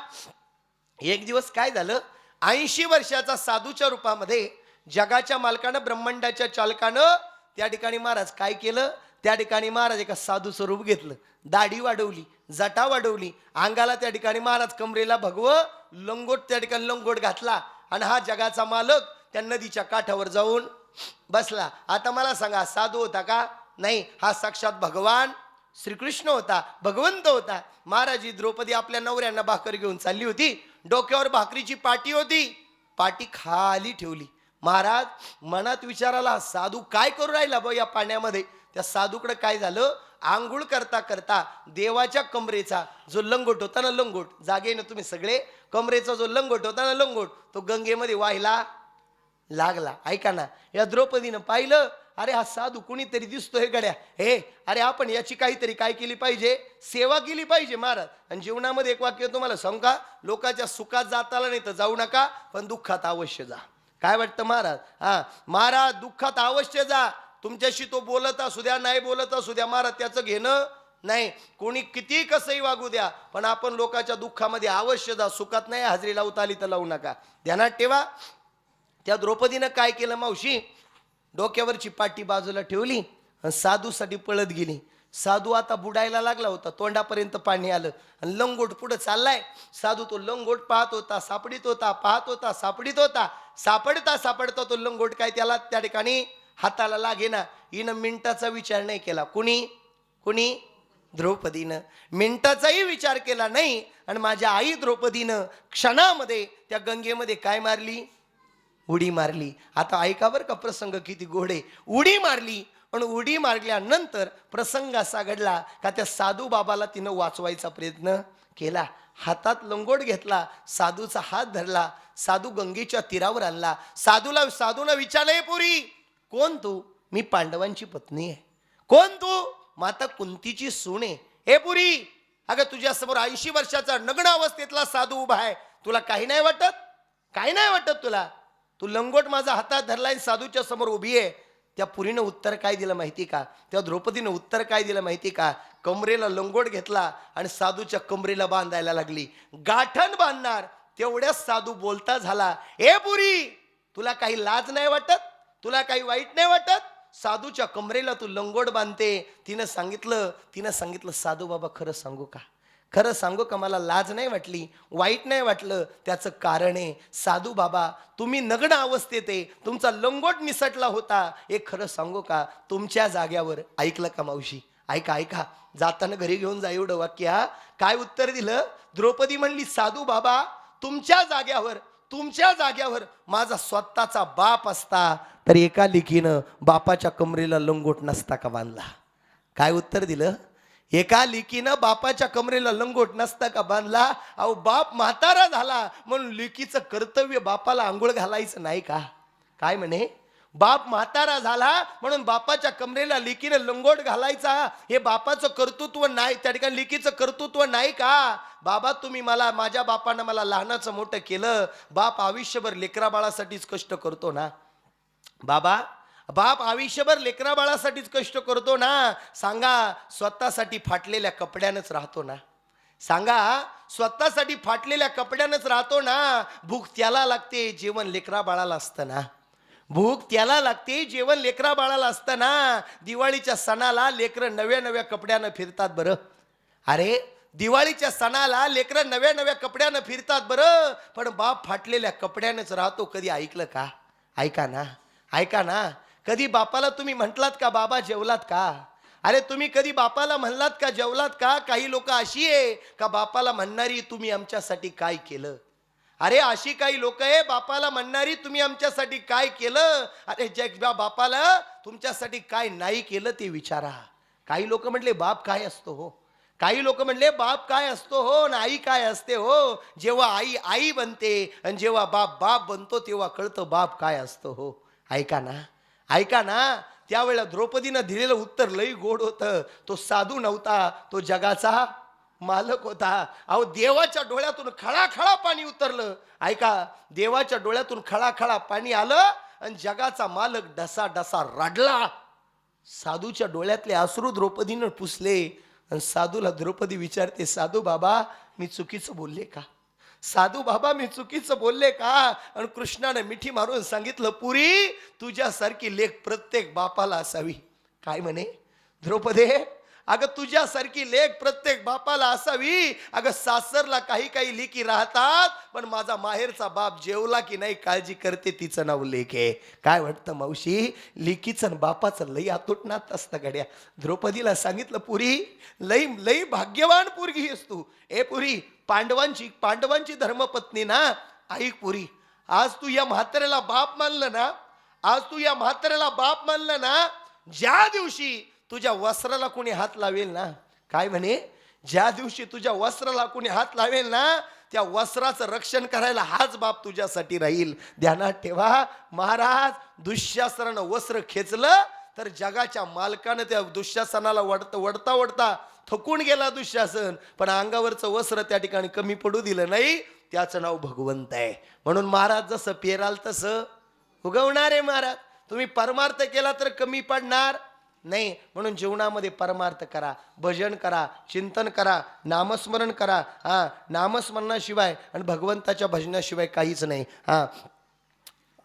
एक दिवस काय झालं, 80 वर्षाचा साधूच्या रूपामध्ये जगाच्या मालकानं, ब्रह्मांडाच्या चालकानं त्या ठिकाणी महाराज काय केलं, त्या ठिकाणी महाराज एका साधू स्वरूप घेतलं, दाढी वाढवली, जटा वाढवली, अंगाला त्या ठिकाणी महाराज कमरेला भगवं लंगोट, त्या ठिकाणी लंगोट घातला आणि हा जगाचा मालक त्या नदीच्या काठावर जाऊन बसला. आता मला सांगा, साधू होता का? नाही, हा साक्षात भगवान श्रीकृष्ण होता, भगवंत होता. महाराजी द्रौपदी आपल्या नवऱ्यांना भाकर घेऊन चालली होती, डोक्यावर भाकरीची पाटी होती, पाटी खाली ठेवली. महाराज मनात विचाराला, हा साधू काय करू राहिला बा या पाण्यामध्ये? त्या साधूकडे काय झालं, आंघोळ करता करता देवाच्या कमरेचा जो लंगोट होता ना, लंगोट जागे ना तुम्ही सगळे, कमरेचा जो लंगोट होता ना लंगोट, तो गंगेमध्ये वाहिला लागला. ऐका ना, या द्रौपदीनं पाहिलं, अरे हा साधू कुणीतरी दिसतोय गड्या, हे अरे आपण याची काहीतरी काय केली पाहिजे, सेवा केली पाहिजे महाराज. आणि जीवनामध्ये एक वाक्य तुम्हाला सांगू का, लोकांच्या सुखात जाताला नाही तर जाऊ नका, पण दुःखात अवश्य जा. काय वाटतं महाराज? हा महाराज, दुःखात अवश्य जा. तुमच्याशी तो बोलत असू द्या, नाही बोलत असू द्या, महाराज त्याचं घेणं नाही. कोणी किती कसंही वागू द्या, पण आपण लोकांच्या दुःखामध्ये अवश्य जा. सुखात नाही हजेरी लावता आली तर लावू नका. ध्यानात ठेवा. त्या द्रौपदीनं काय केलं मावशी, डोक्यावरची पाटी बाजूला ठेवली आणि साधूसाठी पळत गेली. साधू आता बुडायला लागला होता, तोंडापर्यंत पाणी आलं आणि लंगोट पुढे चाललाय. साधू तो लंगोट पाहत होता, सापडीत होता, पाहत होता, सापडीत होता. सापडता सापडता तो लंगोट काय त्याला त्या ठिकाणी हाताला लागेना. हिनं मिनिटाचा विचार नाही केला. कुणी द्रौपदीनं मिनिटाचाही विचार केला नाही. आणि माझ्या आई द्रौपदीनं क्षणामध्ये त्या गंगेमध्ये काय मारली, उडी मारली. आता ऐका बरं का प्रसंग किती गोडे. उडी मारली आणि उडी मारल्यानंतर प्रसंग असा घडला का त्या साधू बाबाला तिनं वाचवायचा प्रयत्न केला. हातात लंगोट घेतला, साधूचा हात धरला, साधू गंगेच्या तीरावर आणला. साधूनं विचारलंय, पुरी कोण तू? मी पांडवांची पत्नी आहे. कोण तू? माता कुंतीची सून आहे. हे पुरी, अगं तुझ्यासमोर 80 वर्षाचा नग्न अवस्थेतला साधू उभा आहे, तुला काही नाही वाटत? काही नाही वाटत तुला? तू लंगोट माझा हातात धरलाय, साधूच्या समोर उभी आहे. त्या पुरीनं उत्तर काय दिलं माहिती का? त्या द्रौपदीनं उत्तर काय दिलं माहिती का? कमरेला लंगोट घेतला आणि साधूच्या कमरेला बांधायला लागली. गाठण बांधणार तेवढ्याच साधू बोलता झाला, ए पुरी, तुला काही लाज नाही वाटत? तुला काही वाईट नाही वाटत? साधूच्या कमरेला तू लंगोट बांधते. तिनं सांगितलं, साधू बाबा खरं सांगू का? खरं सांगू का, मला लाज नाही वाटली, वाईट नाही वाटलं. त्याचं कारण आहे, साधू बाबा तुम्ही नग्न अवस्थेत आहे, तुमचा लंगोट निसटला होता. हे खरं सांगू का, तुमच्या जाग्यावर. ऐकलं का मावशी? ऐका, जाताना घरी घेऊन जा एवढं वाक्य. हा काय उत्तर दिलं? द्रौपदी म्हणली, साधू बाबा तुमच्या जाग्यावर माझा स्वतःचा बाप असता तर एका लेकीनं बापाच्या कमरेला लंगोट नसता का बांधला? काय उत्तर दिलं? एका लेकीनं बापाच्या कमरेला लंगोट नसता का बांधला? अहो बाप म्हातारा झाला म्हणून लेकीचं कर्तव्य बापाला आंघोळ घालायचं नाही का? काय म्हणे? बाप म्हातारा झाला म्हणून बापाच्या कमरेला लेकीनं लंगोट घालायचा, हे बापाचं कर्तृत्व नाही? त्या ठिकाणी लेकीचं कर्तृत्व नाही का? बाबा तुम्ही माझ्या बापानं मला लहानाचं मोठं केलं. बाप आयुष्यभर लेकरा बाळासाठीच कष्ट करतो ना. बाप आयुष्यभर लेकरा बाळासाठीच कष्ट करतो ना. सांगा स्वतःसाठी फाटलेल्या कपड्यानंच राहतो ना? सांगा स्वतःसाठी फाटलेल्या कपड्यानंच राहतो ना? भूक त्याला लागते, जेवण लेकरा बाळाला असतं ना. भूक त्याला लागते, जेवण लेकरा बाळाला असतं ना. दिवाळीच्या सणाला लेकरं नव्या कपड्यानं फिरतात बरं. अरे दिवाळीच्या सणाला लेकरं नव्या कपड्यानं फिरतात बरं, पण बाप फाटलेल्या कपड्यानंच राहतो. कधी ऐकलं का? ऐका ना, कधी बापाला तुम्ही म्हटलात का, बाबा जेवलात का? अरे तुम्ही कधी बापाला म्हणलात का, जेवलात का? काही लोक अशी आहे का बापाला म्हणणारी, तुम्ही आमच्यासाठी काय केलं? अरे अशी काही लोक आहे बापाला म्हणणारी, तुम्ही आमच्यासाठी काय केलं? अरे ज्या बापाला तुमच्यासाठी काय नाही केलं ते विचारा. काही लोक म्हटले बाप काय असतो हो? काही लोक म्हणले बाप काय असतो हो, ना आई काय असते हो? जेव्हा आई बनते आणि जेव्हा बाप बनतो तेव्हा कळतं बाप काय असतो हो. ऐका ना, त्यावेळेला द्रौपदीनं दिलेलं उत्तर लई गोड होतं. तो साधू नव्हता, तो जगाचा मालक होता. अहो देवाच्या डोळ्यातून खळाखळा पाणी उतरलं. ऐका, देवाच्या डोळ्यातून खळाखळा पाणी आलं आणि जगाचा मालक डसा रडला. साधूच्या डोळ्यातले अश्रू द्रौपदीनं पुसले आणि साधूला द्रौपदी विचारते, साधू बाबा मी चुकीचं बोलले का? साधू बाबा मी चुकीचं बोलले का? आणि कृष्णाने मिठी मारून सांगितलं, पुरी तुझ्यासारखी लेक प्रत्येक बापाला असावी. काय म्हणे? द्रौपदे, अगं तुझ्यासारखी लेक प्रत्येक बापाला असावी. अगं सासरला काही काही लेकी राहतात, पण माझा माहेरचा बाप जेवला की नाही काळजी करते, तिचं नाव लेक आहे. काय वाटतं मावशी, लेकीचं आणि बापाचं लई अतूट नातं असतं गड्या. द्रौपदीला सांगितलं, पुरी लई लई भाग्यवान पोरगी आहेस तू. ए पुरी, पांडवांची धर्मपत्नी ना, ऐक पुरी, आज तू या म्हाताऱ्याला बाप मानलं ना, ज्या दिवशी तुझ्या वस्त्राला कोणी हात लावेल ना, काय म्हणे, ज्या दिवशी तुझ्या वस्त्राला कोणी हात लावेल ना, त्या वस्त्राचं रक्षण करायला हाच बाप तुझ्यासाठी राहील. ध्यानात ठेवा महाराज, दुःशासनानं वस्त्र खेचलं तर जगाच्या मालकानं त्या दुःशासनाला वडता वडता थकून गेला दुःशासन, पण अंगावरचं वस्त्र त्या ठिकाणी कमी पडू दिलं नाही. त्याचं नाव भगवंत आहे. म्हणून महाराज जसं पेराल तसं उगवणार आहे. महाराज, तुम्ही परमार्थ केला तर कमी पडणार नाही. म्हणून जीवनामध्ये परमार्थ करा, भजन करा, चिंतन करा, नामस्मरण करा. नामस्मरणाशिवाय आणि भगवंताच्या भजनाशिवाय काहीच नाही.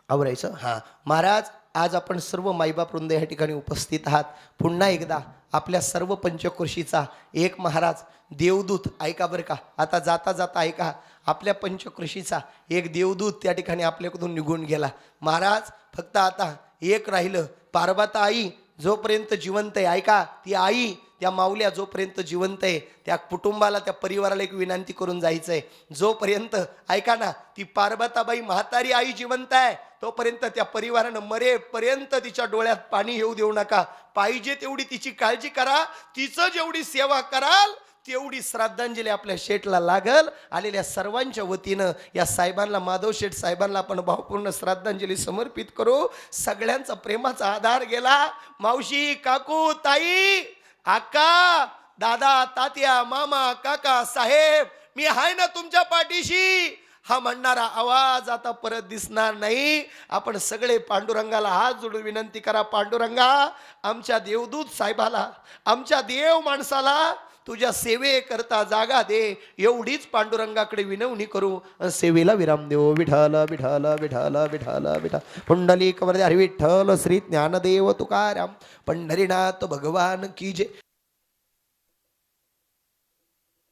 आवरायचं. महाराज, आज आपण सर्व माईबाप वृंद या ठिकाणी उपस्थित आहात. पुन्हा एकदा आपल्या सर्व पंचक्रोशीचा एक महाराज देवदूत, ऐका बरं का, आता जाता जाता ऐका, आपल्या पंचक्रोशीचा एक देवदूत त्या ठिकाणी आपल्याकडून निघून गेला. महाराज, फक्त आता एक राहिलं, पार्वता आई जोपर्यंत जिवंत आहे, ऐका, ती आई, त्या माऊल्या जोपर्यंत जिवंत आहे, त्या कुटुंबाला, त्या परिवाराला एक विनंती करून जायचं आहे. जोपर्यंत, ऐका ना, ती पार्वताबाई म्हातारी आई जिवंत आहे, तोपर्यंत त्या परिवारानं मरेपर्यंत तिच्या डोळ्यात पाणी येऊ देऊ नका. पाहिजे तेवढी तिची काळजी करा, तिचं जेवढी सेवा कराल तेवढी श्रद्धांजली आपल्या शेठला लागल. आलेल्या सर्वांच्या वतीनं या साहेबांना, माधव शेठ साहेबांना आपण भावपूर्ण श्रद्धांजली समर्पित करू. सगळ्यांचा प्रेमाचा आधार गेला. मावशी, काकू, ताई, आका, दादा, तात्या, मामा, काका, साहेब, मी आहे ना तुमच्या पाठीशी. हा म्हणणारा आवाज आता परत दिसणार नाही. आपण सगळे पांडुरंगाला हात जोडून विनंती करा, पांडुरंगा, आमच्या देवदूत साहेबाला, आमच्या देव माणसाला तुझ्या सेवेकरता जागा दे, एवढीच पांडुरंगाकडे विनवणी करू. सेवेला विराम देऊ. विठ्ठल विठ्ठल विठ्ठल विठ्ठल विठ्ठल पुंडलिक वरदे हरी विठ्ठल श्री ज्ञानदेव तुकाराम पंढरीनाथ भगवान की जय.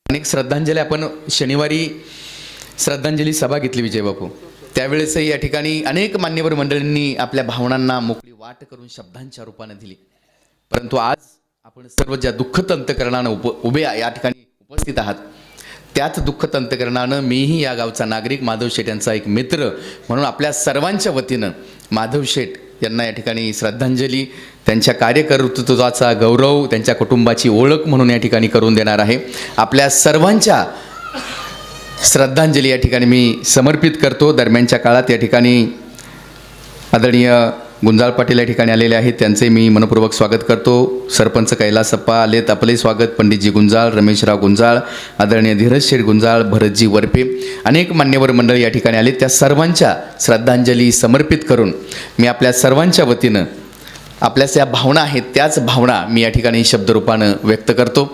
अनेक श्रद्धांजली आपण शनिवारी श्रद्धांजली सभा घेतली विजय बापू, त्यावेळेसही या ठिकाणी अनेक मान्यवर मंडळींनी आपल्या भावनांना मोकळी वाट करून शब्दांच्या रूपाने दिली. परंतु आज आपण सर्व ज्या दुःखद अंतकरणानं उभे या ठिकाणी उपस्थित आहात, त्याच दुःखद अंतकरणानं मीही या गावचा नागरिक माधव शेठ यांचा एक मित्र म्हणून आपल्या सर्वांच्या वतीनं माधव शेठ यांना या ठिकाणी श्रद्धांजली, त्यांच्या कार्यकर्तृत्वाचा गौरव, त्यांच्या कुटुंबाची ओळख म्हणून या ठिकाणी करून देणार आहे. आपल्या सर्वांच्या श्रद्धांजली या ठिकाणी मी समर्पित करतो. दरम्यानच्या काळात या ठिकाणी आदरणीय गुंजाळ पाटील या ठिकाणी आलेले आहेत, त्यांचे मी मनपूर्वक स्वागत करतो. सरपंच कैलासप्पा आलेत, आपले स्वागत. पंडितजी गुंजाळ, रमेशराव गुंजाळ, आदरणीय धीरज शेठ गुंजाळ, भरतजी वरपे, अनेक मान्यवर मंडळी या ठिकाणी आले. त्या सर्वांच्या श्रद्धांजली समर्पित करून मी आपल्या सर्वांच्या वतीनं आपल्याच या भावना आहेत त्याच भावना मी या ठिकाणी शब्दरूपानं व्यक्त करतो.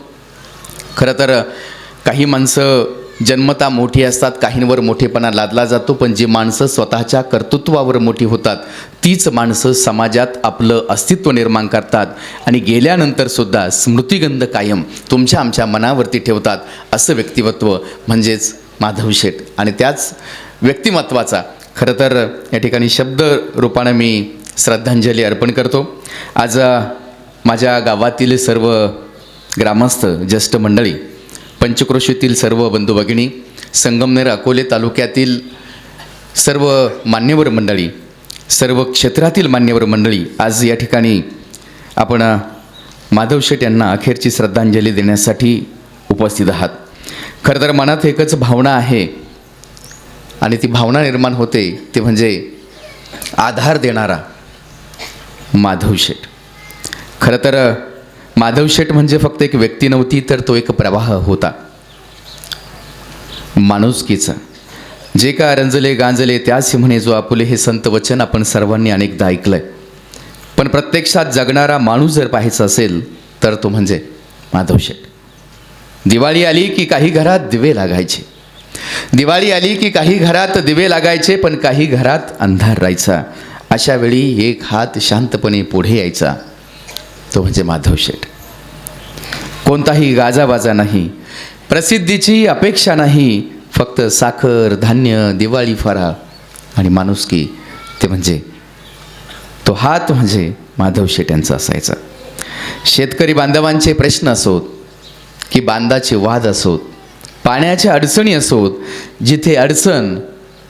खरं तर काही माणसं जन्मता मोठी असतात, काहींवर मोठेपणा लादला जातो, पण जी माणसं स्वतःच्या कर्तृत्वावर मोठी होतात तीच माणसं समाजात आपलं अस्तित्व निर्माण करतात आणि गेल्यानंतरसुद्धा स्मृतिगंध कायम तुमच्या आमच्या मनावरती ठेवतात. असं व्यक्तिमत्व म्हणजेच माधव शेठ. आणि त्याच व्यक्तिमत्वाचा खरं तर या ठिकाणी शब्द रूपानं मी श्रद्धांजली अर्पण करतो. आज माझ्या गावातील सर्व ग्रामस्थ, ज्येष्ठ मंडळी, पंचक्रोशीतील सर्व बंधू भगिनी, संगमनेर अकोले तालुक्यातील सर्व मान्यवर मंडळी, सर्व क्षेत्रातील मान्यवर मंडळी आज या ठिकाणी आपण माधव शेठ यांना अखेरची श्रद्धांजली देण्यासाठी उपस्थित आहात. खरं तर मनात एकच भावना आहे आणि ती भावना निर्माण होते ते म्हणजे आधार देणारा माधव शेठ. खरं तर माधव शेठ म्हणजे फक्त एक व्यक्ती नव्हती, तर तो एक प्रवाह होता माणुसकीचा. जे का रंजले गांजले त्यासी म्हणे जो आपुले, हे संत वचन आपण सर्वांनी अनेकदा ऐकलंय. पण प्रत्यक्षात जगणारा माणूस जर पाहायचा असेल तर तो म्हणजे माधव शेठ. दिवाळी आली की काही घरात दिवे लागायचे, दिवाळी आली की काही घरात दिवे लागायचे, पण काही घरात अंधार राहायचा. अशा वेळी एक हात शांतपणे पुढे यायचा, तो म्हणजे माधव शेठ. कोणताही गाजाबाजा नाही, प्रसिद्धीची अपेक्षा नाही, फक्त साखर, धान्य, दिवाळी फराळ आणि माणुसकी. ते म्हणजे तो हात म्हणजे माधव शेट यांचा असायचा. शेतकरी बांधवांचे प्रश्न असोत की बांधाचे वाद असोत, पाण्याच्या अडचणी असोत, जिथे अडचण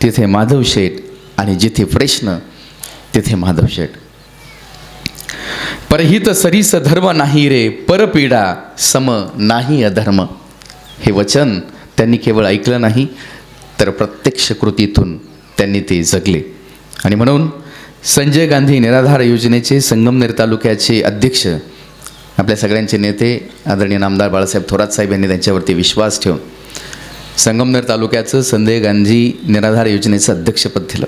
तिथे माधव शेट आणि जिथे प्रश्न तिथे माधव शेट. परहित सरीस धर्म नाही रे, परपीडा सम नाही अधर्म. हे वचन त्यांनी केवळ ऐकलं नाही तर प्रत्यक्ष कृतीतून त्यांनी ते जगले. आणि म्हणून संजय गांधी निराधार योजनेचे संगमनेर तालुक्याचे अध्यक्ष, आपल्या सगळ्यांचे नेते आदरणीय नामदार बाळासाहेब थोरात साहेब यांनी त्यांच्यावरती विश्वास ठेवून संगमनेर तालुक्याचं संजय गांधी निराधार योजनेचं अध्यक्षपद दिलं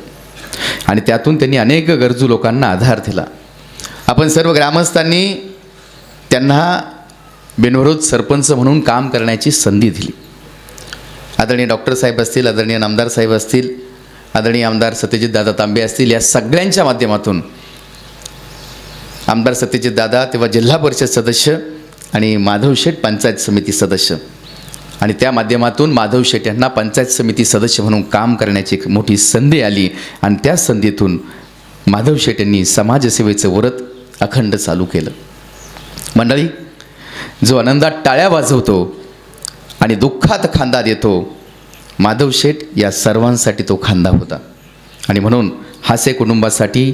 आणि त्यातून त्यांनी अनेक गरजू लोकांना आधार दिला. आपण सर्व ग्रामस्थांनी त्यांना बिनविरोध सरपंच म्हणून काम करण्याची संधी दिली. आदरणीय डॉक्टर साहेब असतील, आदरणीय नामदार साहेब असतील, आदरणीय आमदार सत्यजित दादा तांबे असतील, या सगळ्यांच्या माध्यमातून आमदार सत्यजित दादा तेव्हा जिल्हा परिषद सदस्य आणि माधव शेट पंचायत समिती सदस्य, आणि त्या माध्यमातून माधव शेट यांना पंचायत समिती सदस्य म्हणून काम करण्याची एक मोठी संधी आली. आणि त्या संधीतून माधव शेट यांनी समाजसेवेचं व्रत अखंड चालू केलं. मंडळी, जो आनंदात टाळ्या वाजवतो आणि दुःखात खांदा देतो, माधव शेट या सर्वांसाठी तो खांदा होता. आणि म्हणून हास्य कुटुंबासाठी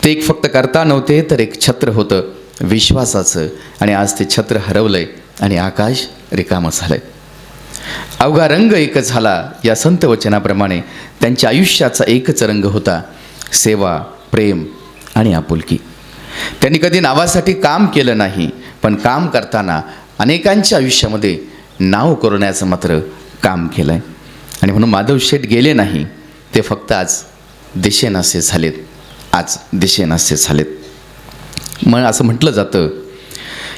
ते एक फक्त करता नव्हते तर एक छत्र होतं विश्वासाचं. आणि आज ते छत्र हरवलंय आणि आकाश रिकामं झालंय. अवघा रंग एकच झाला या संत वचनाप्रमाणे त्यांच्या आयुष्याचा एकच रंग होता, सेवा, प्रेम आणि आपुलकी. त्यांनी कधी नावासाठी काम केलं नाही, पण काम करताना अनेकांच्या आयुष्यामध्ये नाव करण्याचं मात्र काम केलं आहे. आणि म्हणून माधव शेट गेले नाही, ते फक्त आज दिशेनासे झालेत, आज दिशेनासे झालेत. मन असं म्हटलं जातं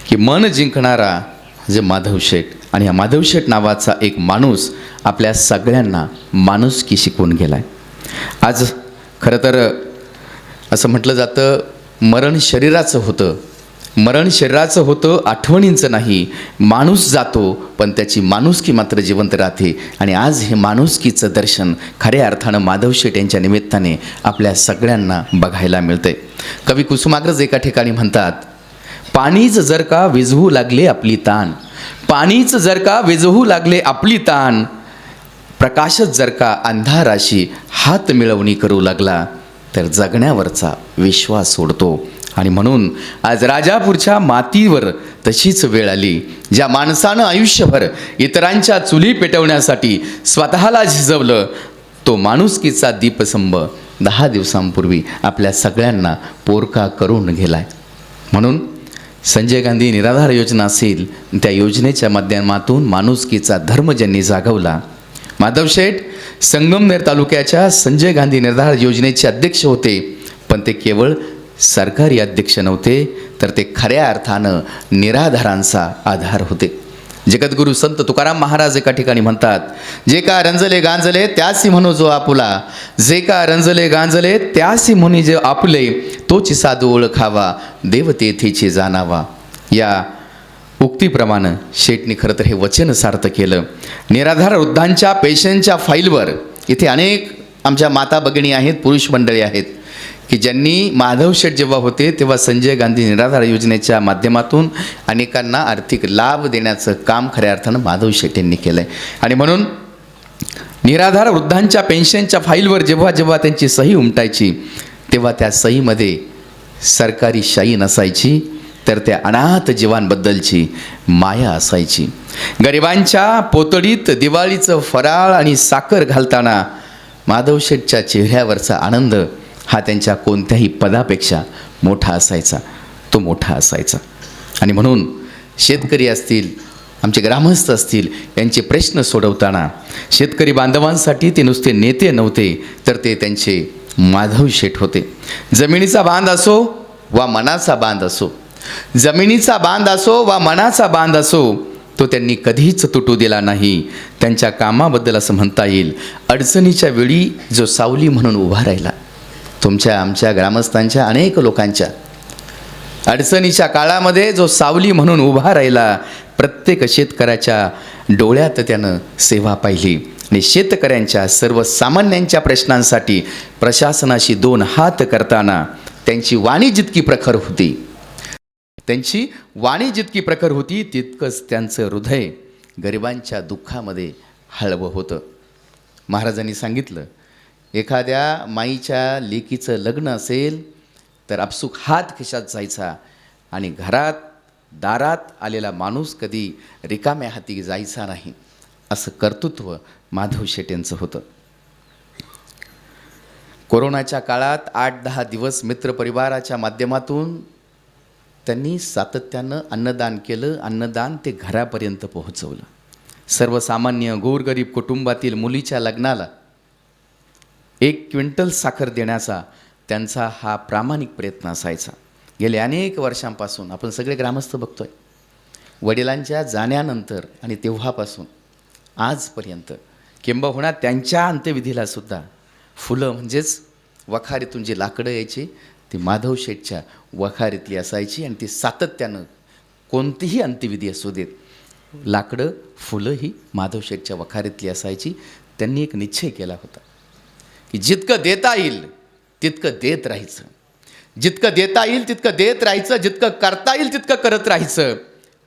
की मन जिंकणारा म्हणजे माधव शेट, आणि हा माधव शेट नावाचा एक माणूस आपल्या सगळ्यांना माणुसकी शिकवून गेला आहे. आज खरं तर असं म्हटलं जातं, मरण शरीराचं होतं, मरण शरीराचं होतं, आठवणींचं नाही. माणूस जातो पण त्याची माणुसकी मात्र जिवंत राहते. आणि आज हे माणुसकीचं दर्शन खऱ्या अर्थानं माधव शेट यांच्या निमित्ताने आपल्या सगळ्यांना बघायला मिळतंय. कवी कुसुमाग्रज एका ठिकाणी म्हणतात, पाणीच जर का विझवू लागले आपली ताण, पाणीच जर का विझवू लागले आपली ताण, प्रकाशच जर का अंधाराशी हात मिळवणी करू लागला, तर जगण्यावरचा विश्वास सोडतो. आणि म्हणून आज राजापूरच्या मातीवर तशीच वेळ आली, ज्या माणसानं आयुष्यभर इतरांच्या चुली पेटवण्यासाठी स्वतःला झिजवलं, तो माणुसकीचा दीपस्तंभ 10 दिवसांपूर्वी आपल्या सगळ्यांना पोरका करून गेलाय. म्हणून संजय गांधी निराधार योजना असेल, त्या योजनेच्या माध्यमातून माणुसकीचा धर्म ज्यांनी जागवला, माधव शेट संगमनेर तालुक्याच्या संजय गांधी निराधार योजनेचे अध्यक्ष होते. पण ते केवळ सरकारी अध्यक्ष नव्हते, तर ते खऱ्या अर्थानं निराधारांचा आधार होते. जगद्गुरू संत तुकाराम महाराज एका ठिकाणी म्हणतात, जे का रंजले गांजले त्यासी म्हणू जो आपुला, जे का रंजले गांजले त्यासी म्हणी जे आपुले, तोची साधू ओळखावा देव तेथेची जाणावा. या उक्तीप्रमाणे शेटनी खरं तर हे वचन सार्थ केलं. निराधार वृद्धांच्या पेन्शनच्या फाईलवर इथे अनेक आमच्या माता भगिनी आहेत, पुरुष मंडळी आहेत की ज्यांनी माधव शेट जेव्हा होते तेव्हा संजय गांधी निराधार योजनेच्या माध्यमातून अनेकांना आर्थिक लाभ देण्याचं काम खऱ्या अर्थानं माधव शेट यांनी केलं आहे. आणि म्हणून निराधार वृद्धांच्या पेन्शनच्या फाईलवर जेव्हा जेव्हा त्यांची सही उमटायची, तेव्हा त्या सहीमध्ये सरकारी शाई नसायची, तर त्या अनाथ जीवांबद्दलची माया असायची. गरिबांच्या पोतडीत दिवाळीचं फराळ आणि साखर घालताना माधव शेटच्या चेहऱ्यावरचा आनंद हा त्यांच्या कोणत्याही पदापेक्षा मोठा असायचा, तो मोठा असायचा. आणि म्हणून शेतकरी असतील, आमचे ग्रामस्थ असतील, यांचे प्रश्न सोडवताना शेतकरी बांधवांसाठी ते नुसते नेते नव्हते, तर ते त्यांचे माधव शेट होते. जमिनीचा बांध असो वा मनाचा बांध असो, जमिनीचा बांध असो वा मनाचा बांध असो, तो त्यांनी कधीच तुटू दिला नाही. त्यांच्या कामाबद्दल असं म्हणता येईल, अडचणीच्या वेळी जो सावली म्हणून उभा राहिला. तुमच्या आमच्या ग्रामस्थांच्या अनेक लोकांच्या अडचणीच्या काळामध्ये जो सावली म्हणून उभा राहिला, प्रत्येक शेतकऱ्याच्या डोळ्यात त्यानं सेवा पाहिली आणि शेतकऱ्यांच्या सर्वसामान्यांच्या प्रश्नांसाठी प्रशासनाशी 2 हात करताना त्यांची वाणी जितकी प्रखर होती, तितकंच त्यांचं हृदय गरिबांच्या दुःखामध्ये हळवं होतं. महाराजांनी सांगितलं, एखाद्या माईच्या लेकीचं लग्न असेल तर आपसूक हात खिशात जायचा आणि दारात आलेला माणूस कधी रिकाम्या हाती जायचा नाही. असं कर्तृत्व माधव शेट यांचं होतं. कोरोनाच्या काळात 8-10 दिवस मित्रपरिवाराच्या माध्यमातून त्यांनी सातत्यानं अन्नदान केलं. अन्नदान ते घरापर्यंत पोहोचवलं. सर्वसामान्य गोरगरीब कुटुंबातील मुलीच्या लग्नाला 1 क्विंटल साखर देण्याचा त्यांचा हा प्रामाणिक प्रयत्न असायचा. गेले अनेक वर्षांपासून आपण सगळे ग्रामस्थ बघतोय, वडिलांच्या जाण्यानंतर आणि तेव्हापासून आजपर्यंत किंबहुना त्यांच्या अंत्यविधीला सुद्धा फुलं म्हणजेच वखारीतून जी लाकडं यायची ती माधव शेठच्या वखारीतली असायची आणि ती सातत्यानं कोणतीही अंत्यविधी असू देत, लाकडं फुलं ही माधव शेठच्या वखारीतली असायची. त्यांनी एक निश्चय केला होता की जितकं देता येईल तितकं देत राहायचं, जितकं देता येईल तितकं देत राहायचं, जितकं करता येईल तितकं करत राहायचं,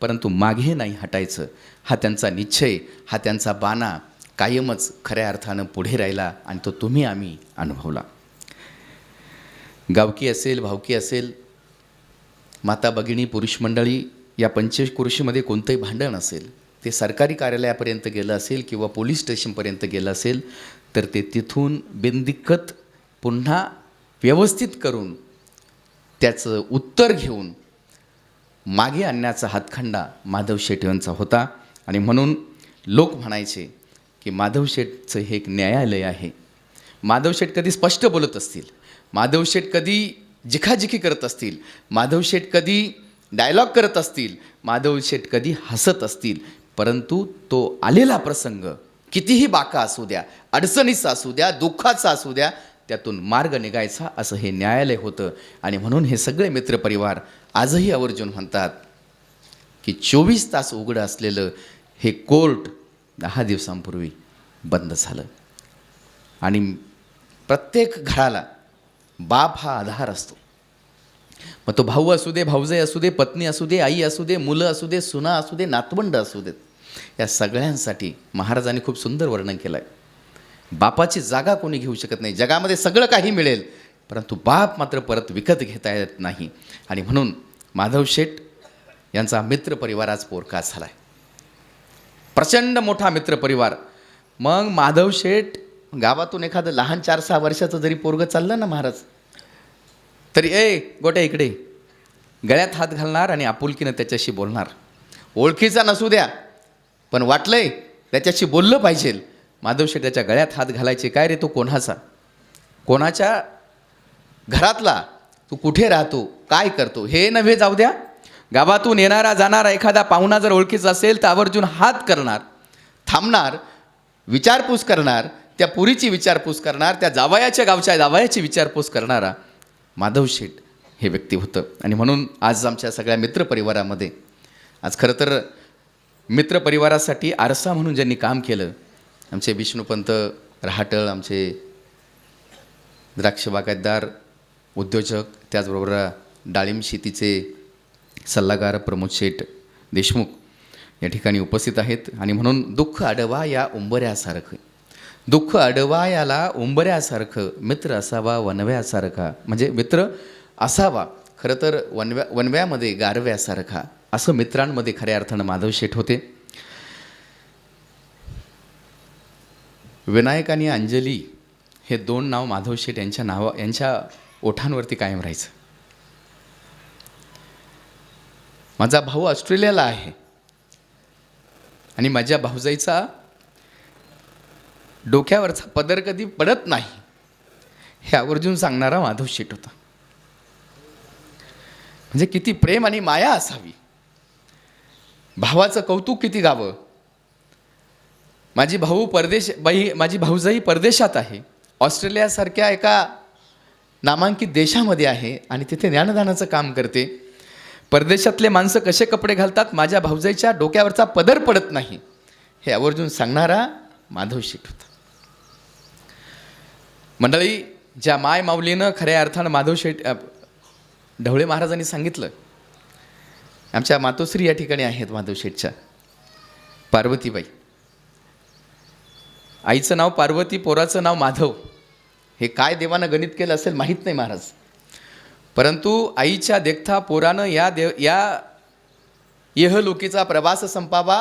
परंतु मागे नाही हटायचं. हा त्यांचा निश्चय, हा त्यांचा बाणा कायमच खऱ्या अर्थानं पुढे राहिला आणि तो तुम्ही आम्ही अनुभवला. गावकी असेल, भावकी असेल, माता भगिनी, पुरुष मंडळी, या पंचक्रोशीमध्ये कोणतंही भांडण असेल, ते सरकारी कार्यालयापर्यंत गेलं असेल किंवा पोलीस स्टेशनपर्यंत गेलं असेल तर ते तिथून बिनदिक्कत पुन्हा व्यवस्थित करून त्याचं उत्तर घेऊन मागे आणण्याचा हातखंडा माधव शेट यांचा होता. आणि म्हणून लोक म्हणायचे की माधव शेठचं हे एक न्यायालय आहे. माधव शेट कधी स्पष्ट बोलत असतील, माधव शेट कधी जिखाजिखी करत असतील, माधव शेट कधी डायलॉग करत असतील, माधव शेट कधी हसत असतील, परंतु तो आलेला प्रसंग कितीही बाका असू द्या, अडचणीचा असू द्या, दुःखाचा असू द्या, त्यातून मार्ग निघायचा असं हे न्यायालय होतं. आणि म्हणून हे सगळे मित्रपरिवार आजही आवर्जून म्हणतात की 24 तास उघडं असलेलं हे कोर्ट 10 दिवसांपूर्वी बंद झालं. आणि प्रत्येक घराला बाप हा आधार असतो. मग तो भाऊ असू दे, भाऊजाई असू दे, पत्नी असू दे, आई असू दे, मुलं असू दे, सुना असू दे, नातवंड असू देत, या सगळ्यांसाठी महाराजांनी खूप सुंदर वर्णन केलं आहे. बापाची जागा कोणी घेऊ शकत नाही. जगामध्ये सगळं काही मिळेल, परंतु बाप मात्र परत विकत घेता येत नाही. आणि म्हणून माधव शेट यांचा मित्रपरिवार आज पोरका झाला आहे. प्रचंड मोठा मित्रपरिवार. मग माधव शेट गावातून एखादं लहान 4-6 वर्षाचं जरी पोरगं चाललं ना महाराज, तरी गोट्या इकडे गळ्यात हात घालणार आणि आपुलकीनं त्याच्याशी बोलणार. ओळखीचा नसू द्या, पण वाटलंय त्याच्याशी बोललं पाहिजे. माधव शेट त्याच्या गळ्यात हात घालायचे. काय रे, तो कोणाचा, कोणाच्या घरातला, तू कुठे राहतो, काय करतो हे नव्हे, जाऊ द्या. गावातून येणारा जाणारा एखादा पाहुणा जर ओळखीचा असेल तर आवर्जून हात करणार, थांबणार, विचारपूस करणार, त्या पुरीची विचारपूस करणार, त्या जावयाच्या गावच्या जावयाची विचारपूस करणारा माधव शेट हे व्यक्ती होतं. आणि म्हणून आज आमच्या सगळ्या मित्रपरिवारामध्ये, आज खरं तर मित्रपरिवारासाठी आरसा म्हणून ज्यांनी काम केलं, आमचे विष्णुपंत रहाटळ, आमचे द्राक्ष बागायतदार, उद्योजक, त्याचबरोबर डाळिंब शेतीचे सल्लागार प्रमोद शेठ देशमुख या ठिकाणी उपस्थित आहेत. आणि म्हणून दुःख अडवा या उंबऱ्यासारखं, दुःख अडवा याला उंबऱ्यासारखं, मित्र असावा वनव्यासारखा, म्हणजे मित्र असावा खरं तर वनव्यामध्ये गारव्यासारखा, असं मित्रांमध्ये खऱ्या अर्थानं माधव शेठ होते. विनायक आणि अंजली हे 2 नाव माधव शेठ यांच्या ओठांवरती कायम राहायचं. माझा भाऊ ऑस्ट्रेलियाला आहे आणि माझ्या भाऊजाईचा डोक्यावरचा पदर कधी पडत नाही, हे आवर्जून सांगणारा माधव शेठ होता. म्हणजे किती प्रेम आणि माया असावी, भावाचं कौतुक किती गावं. माझी भाऊजाई परदेशात आहे, ऑस्ट्रेलियासारख्या एका नामांकित देशामध्ये आहे आणि तिथे ज्ञानदानाचं काम करते. परदेशातले माणसं कसे कपडे घालतात, माझ्या भाऊजाईच्या डोक्यावरचा पदर पडत नाही, हे आवर्जून सांगणारा माधव शेठ होता. मंडळी, ज्या माय माऊलीनं खऱ्या अर्थानं माधव शेठ ढवळे महाराजांनी सांगितलं, आमच्या मातोश्री या ठिकाणी आहेत माधव शेठच्या, पार्वतीबाई. आईचं नाव पार्वती, पोराचं नाव माधव. हे काय देवानं गणित केलं असेल माहीत नाही महाराज, परंतु आईच्या देखता पोरानं या येहलोकीचा प्रवास संपावा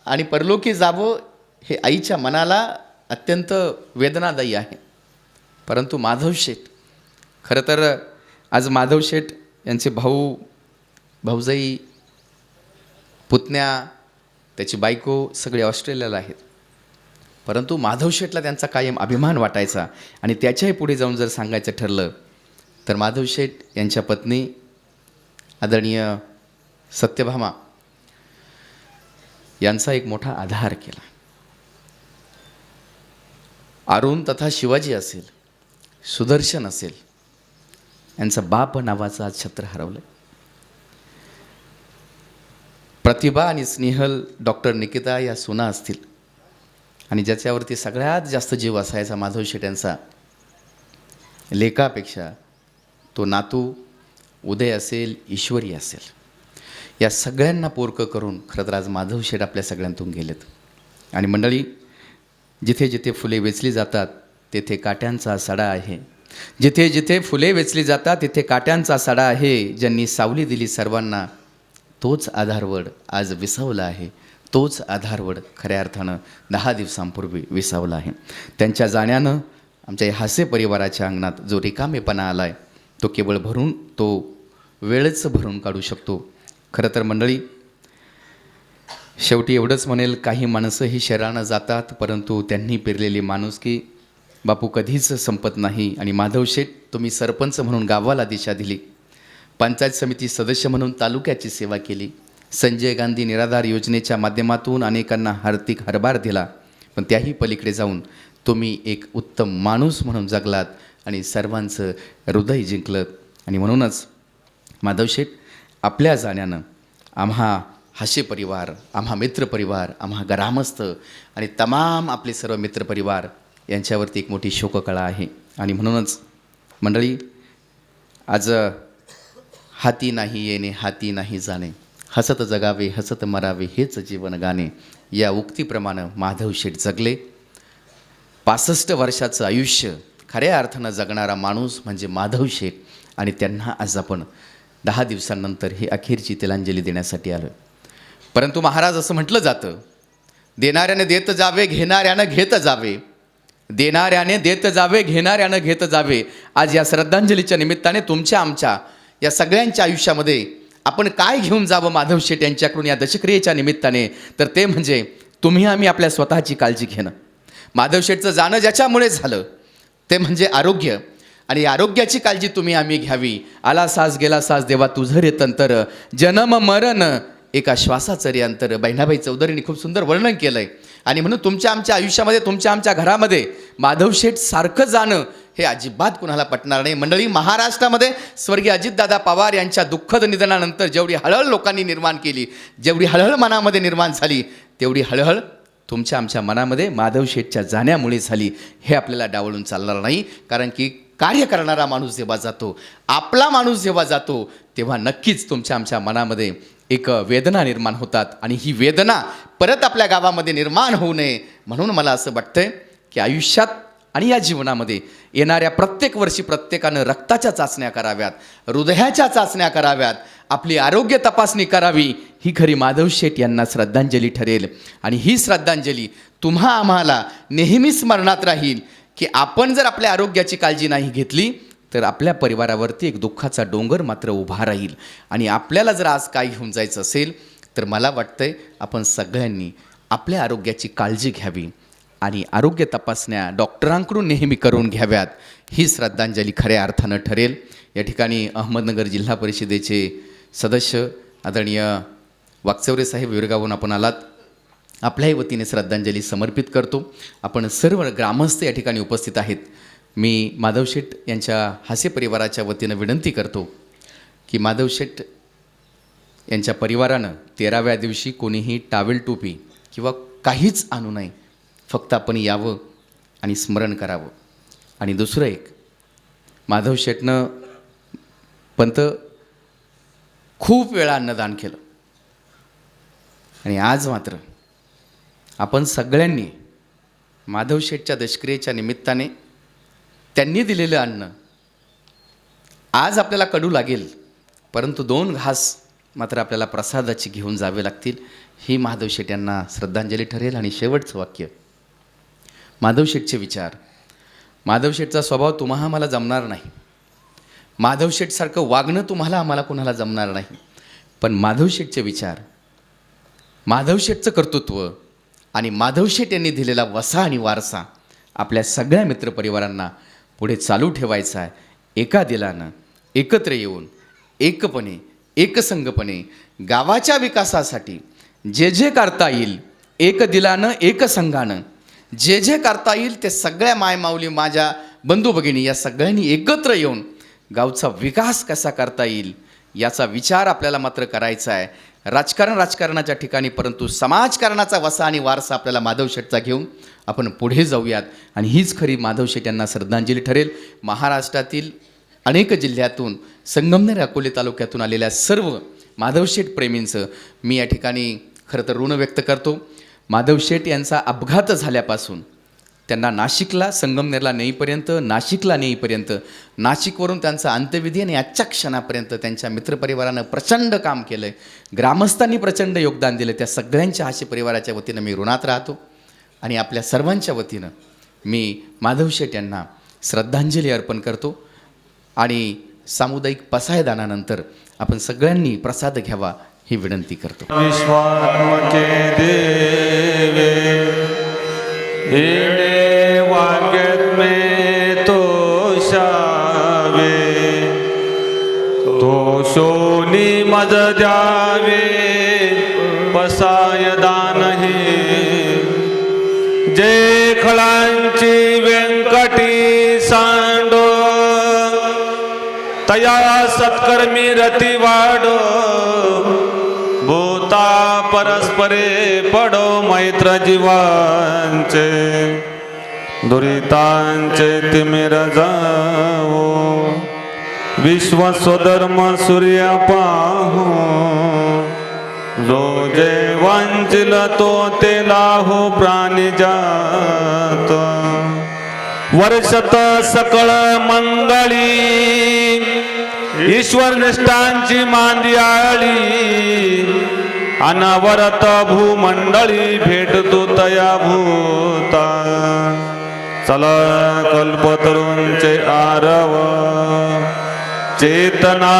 आणि परलोकी जावं, हे आईच्या मनाला अत्यंत वेदनादायी आहे. परंतु माधव शेठ, खरं तर आज माधव शेठ यांचे भाऊ, भाऊजाई, पुतण्या, त्याची बायको सगळे ऑस्ट्रेलियाला आहेत. परंतु माधव शेठला त्यांचा कायम अभिमान वाटायचा. आणि त्याच्याही पुढे जाऊन जर सांगायचं ठरलं तर माधव शेठ यांच्या पत्नी आदरणीय सत्यभामा यांचा एक मोठा आधार केला. अरुण तथा शिवाजी असेल, सुदर्शन असेल, यांचा बाप नावाचा आज छत्र हरवलं. प्रतिभा आणि स्नेहल डॉक्टर निकिता या सुना असतील, आणि ज्याच्यावरती सगळ्यात जास्त जीव असायचा माधव शेठ यांचा, लेकापेक्षा तो नातू उदय असेल, ईश्वरी असेल, या सगळ्यांना पोरकं करून खरं तर आज माधव शेठ आपल्या सगळ्यांतून गेलेत. आणि मंडळी, जिथे जिथे फुले वेचली जातात तेथे काट्यांचा सडा आहे. जिथे जिथे फुले वेचली जातात तिथे काट्यांचा सडा आहे. ज्यांनी सावली दिली सर्वांना, तोच आधारवड आज विसावला आहे. तोच आधारवड खऱ्या अर्थानं 10 दिवसांपूर्वी विसावला आहे. त्यांच्या जाण्यानं आमच्या या हास्य परिवाराच्या अंगणात जो रिकामेपणा आला आहे, तो केवळ तो वेळच भरून काढू शकतो. खरं तर मंडळी, शेवटी एवढंच म्हणेल, काही माणसं ही शरीरानं जातात, परंतु त्यांनी पेरलेली माणुसकी बापू कधीच संपत नाही. आणि माधव शेठ, तुम्ही सरपंच म्हणून गावाला दिशा दिली, पंचायत समिती सदस्य म्हणून तालुक्याची सेवा केली, संजय गांधी निराधार योजनेच्या माध्यमातून अनेकांना आर्थिक हातभार दिला, पण त्याही पलीकडे जाऊन तुम्ही एक उत्तम माणूस म्हणून जगलात आणि सर्वांचं हृदय जिंकलं. आणि म्हणूनच माधव शेठ, आपल्या जाण्यानं आम्हा हास्य परिवार, आम्हा मित्रपरिवार, आम्हा ग्रामस्थ आणि तमाम आपले सर्व मित्रपरिवार यांच्यावरती एक मोठी शोककळा आहे. आणि म्हणूनच मंडळी, आज हाती नाही येणे, हाती नाही जाणे, हसत जगावे, हसत मरावे, हेच जीवन गाणे, या उक्तीप्रमाणे माधव शेठ जगले. 65 वर्षाचं आयुष्य खऱ्या अर्थानं जगणारा माणूस म्हणजे माधव शेठ. आणि त्यांना आज आपण 10 दिवसांनंतर ही अखेरची तिलांजली देण्यासाठी आलो. परंतु महाराज, असं म्हटलं जातं, देणाऱ्याने देत जावे, घेणाऱ्यानं घेत जावे, देणाऱ्याने देत जावे, घेणाऱ्यानं घेत जावे. आज या श्रद्धांजलीच्या निमित्ताने तुमच्या आमच्या या सगळ्यांच्या आयुष्यामध्ये आपण काय घेऊन जावं माधव शेठ यांच्याकडून या दशक्रियेच्या निमित्ताने, तर ते म्हणजे तुम्ही आम्ही आपल्या स्वतःची काळजी घेणं. माधव शेठचं जाणं ज्याच्यामुळे झालं ते म्हणजे आरोग्य, आणि आरोग्याची काळजी तुम्ही आम्ही घ्यावी. आला सास गेला सास देवा तुझं रे तंतर, जन्म मरण एका श्वासाचं रे अंतर. बहिणाबाई चौधरींनी खूप सुंदर वर्णन केलं आहे. आणि म्हणून तुमच्या आमच्या आयुष्यामध्ये, तुमच्या आमच्या घरामध्ये माधव शेठ सारखं जाणं हे अजिबात कुणाला पटणार नाही. मंडळी, महाराष्ट्रामध्ये स्वर्गीय अजितदादा पवार यांच्या दुःखद निधनानंतर जेवढी हळहळ लोकांनी निर्माण केली, जेवढी हळहळ मनामध्ये निर्माण झाली, तेवढी हळहळ तुमच्या आमच्या मनामध्ये माधव शेठच्या जाण्यामुळे झाली. हे आपल्याला डावळून चालणार नाही. कारण की कार्य करणारा माणूस जेव्हा जातो, आपला माणूस जेव्हा जातो, तेव्हा नक्कीच तुमच्या आमच्या मनामध्ये एक वेदना निर्माण होतात. आणि ही वेदना परत आपल्या गावामध्ये निर्माण होऊ नये म्हणून मला असं वाटतंय की आयुष्यात आणि या जीवनामध्ये येणाऱ्या प्रत्येक वर्षी प्रत्येकानं रक्ताच्या चाचण्या कराव्यात, हृदयाच्या चाचण्या कराव्यात, आपली आरोग्य तपासणी करावी. ही खरी माधव शेठ यांना श्रद्धांजली ठरेल. आणि ही श्रद्धांजली तुम्हा आम्हाला नेहमी स्मरणात राहील की आपण जर आपल्या आरोग्याची काळजी नाही घेतली तर आपल्या परिवारावरती एक दुःखाचा डोंगर मात्र उभा राहील. आणि आपल्याला जर आज काय घेऊन जायचं असेल तर मला वाटतंय आपण सगळ्यांनी आपल्या आरोग्याची काळजी घ्यावी आणि आरोग्य तपासण्या डॉक्टरांकडून नेहमी करून घ्याव्यात. ही श्रद्धांजली खऱ्या अर्थानं ठरेल. या ठिकाणी अहमदनगर जिल्हा परिषदेचे सदस्य आदरणीय वाकचौरे साहेब विरगावून आपण आलात, आपल्याही वतीने श्रद्धांजली समर्पित करतो. आपण सर्व ग्रामस्थ या ठिकाणी उपस्थित आहेत. मी माधव शेठ यांच्या हास्य परिवाराच्या वतीनं विनंती करतो की माधव शेठ यांच्या परिवारानं 13व्या दिवशी कोणीही टावेल टोपी किंवा काहीच आणू नये, फक्त आपण यावं आणि स्मरण करावं. आणि दुसरं एक, माधव शेटनं पंत खूप वेळा अन्नदान केलं आणि आज मात्र आपण सगळ्यांनी माधव शेठच्या दशक्रियेच्या निमित्ताने त्यांनी दिलेलं अन्न आज आपल्याला कडू लागेल, परंतु 2 घास मात्र आपल्याला प्रसादाची घेऊन जावे लागतील. ही माधव शेठ यांना श्रद्धांजली ठरेल. आणि शेवटचं वाक्य, माधव शेठचे विचार. माधव शेठचा स्वभाव तुम्हाला आम्हाला जमणार नाही, माधव शेठसारखं वागणं तुम्हाला आम्हाला कुणाला जमणार नाही, पण माधव शेठचे विचार, माधव शेठचं कर्तृत्व आणि माधव शेठ यांनी दिलेला वसा आणि वारसा आपल्या सगळ्या मित्रपरिवारांना पुढे चालू ठेवायचा आहे. एका दिलानं एकत्र येऊन एकपणे एकसंगपणे गावाच्या विकासासाठी जे जे करता येईल, एक दिलानं एक संघानं जे जे करता येईल ते सगळ्या मायमाऊली, माझ्या बंधू भगिनी या सगळ्यांनी एकत्र येऊन गावचा विकास कसा करता येईल याचा विचार आपल्याला मात्र करायचा आहे. राजकारणाच्या ठिकाणी, परंतु समाजकारणाचा वसा आणि वारसा आपल्याला माधव शेठचा घेऊन आपण पुढे जाऊयात. आणि हीच खरी माधव शेठ यांना श्रद्धांजली ठरेल. महाराष्ट्रातील अनेक जिल्ह्यातून, संगमनेर अकोले तालुक्यातून आलेल्या सर्व माधव शेठ प्रेमींचं मी या ठिकाणी खरं तर ऋण व्यक्त करतो. माधव शेठ यांचा अपघात झाल्यापासून त्यांना नाशिकला, संगमनेरला नेईपर्यंत, नाशिकला नेईपर्यंत, नाशिकवरून त्यांचा अंत्यविधी आणि आजच्या क्षणापर्यंत त्यांच्या मित्रपरिवारानं प्रचंड काम केलं आहे, ग्रामस्थांनी प्रचंड योगदान दिलं. त्या सगळ्यांच्या आशी परिवाराच्या वतीनं मी ऋणात राहतो. आणि आपल्या सर्वांच्या वतीनं मी माधव शेठ यांना श्रद्धांजली अर्पण करतो. आणि सामुदायिक पसायदानानंतर आपण सगळ्यांनी प्रसाद घ्यावा ही विनंती करतो. विश्वात्मके देवे येणे वाग्यत में तो शावे, तो शोनी मज द्यावे पसाय दान हे, जे खळांची व्यंकटी सांडो तया सत्कर्मी रती वाढो, भूता परस्परे पडो मैत्र जीवांचे, दुरितांचे तिमिर जावो, विश्व स्वधर्म सूर्य पाहू, जो जे वांचिल तो ते लाहो प्राणी जात, वर्षत सकळ मंगळी ईश्वर निष्ठांची मांदियाळी, अनवरत भूमंडळी भेटतो तया भूता, चल कल्पतरूंचे आरव, चेतना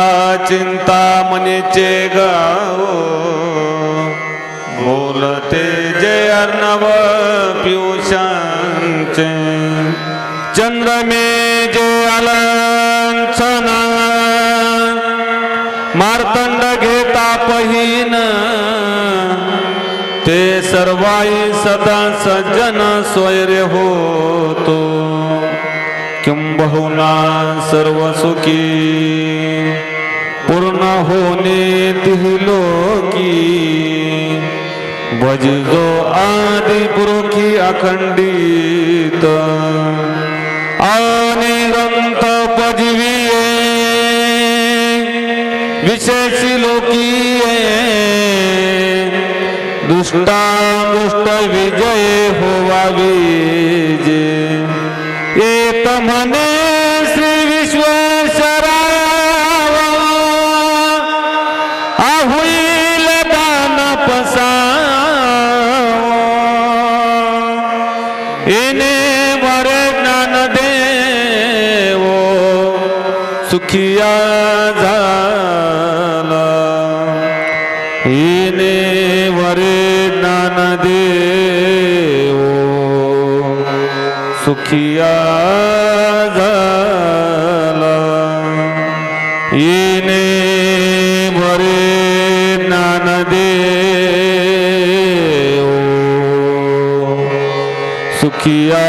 चिंता मनीचे गाव, बोलते जे अर्णव पियुषांचे, चंद्र में जे अलंछना, मार्तंड घेता पहिन, ते सर्वाई सदा सज्जन स्वैर्य होतो, किंबहुना सर्व सुखी पूर्ण होणे तिही लोकी, भजिजो आदि पुरुखी अखंडित, अनिरंत पजविये विशेषी लोकीये, दुष्टादुष्ट विजय होवावी जे, येत म्हणे श्री विश्वेश्वरा, होईल दान पसावा, येणे वरे ज्ञान देवो सुखिया झाला, येणे वरे ज्ञान देवो सुखिया झाला, येणे वरे ज्ञान देवो सुखिया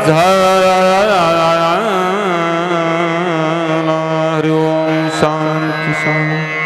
झाला. हरि ओम शांती. स्वामी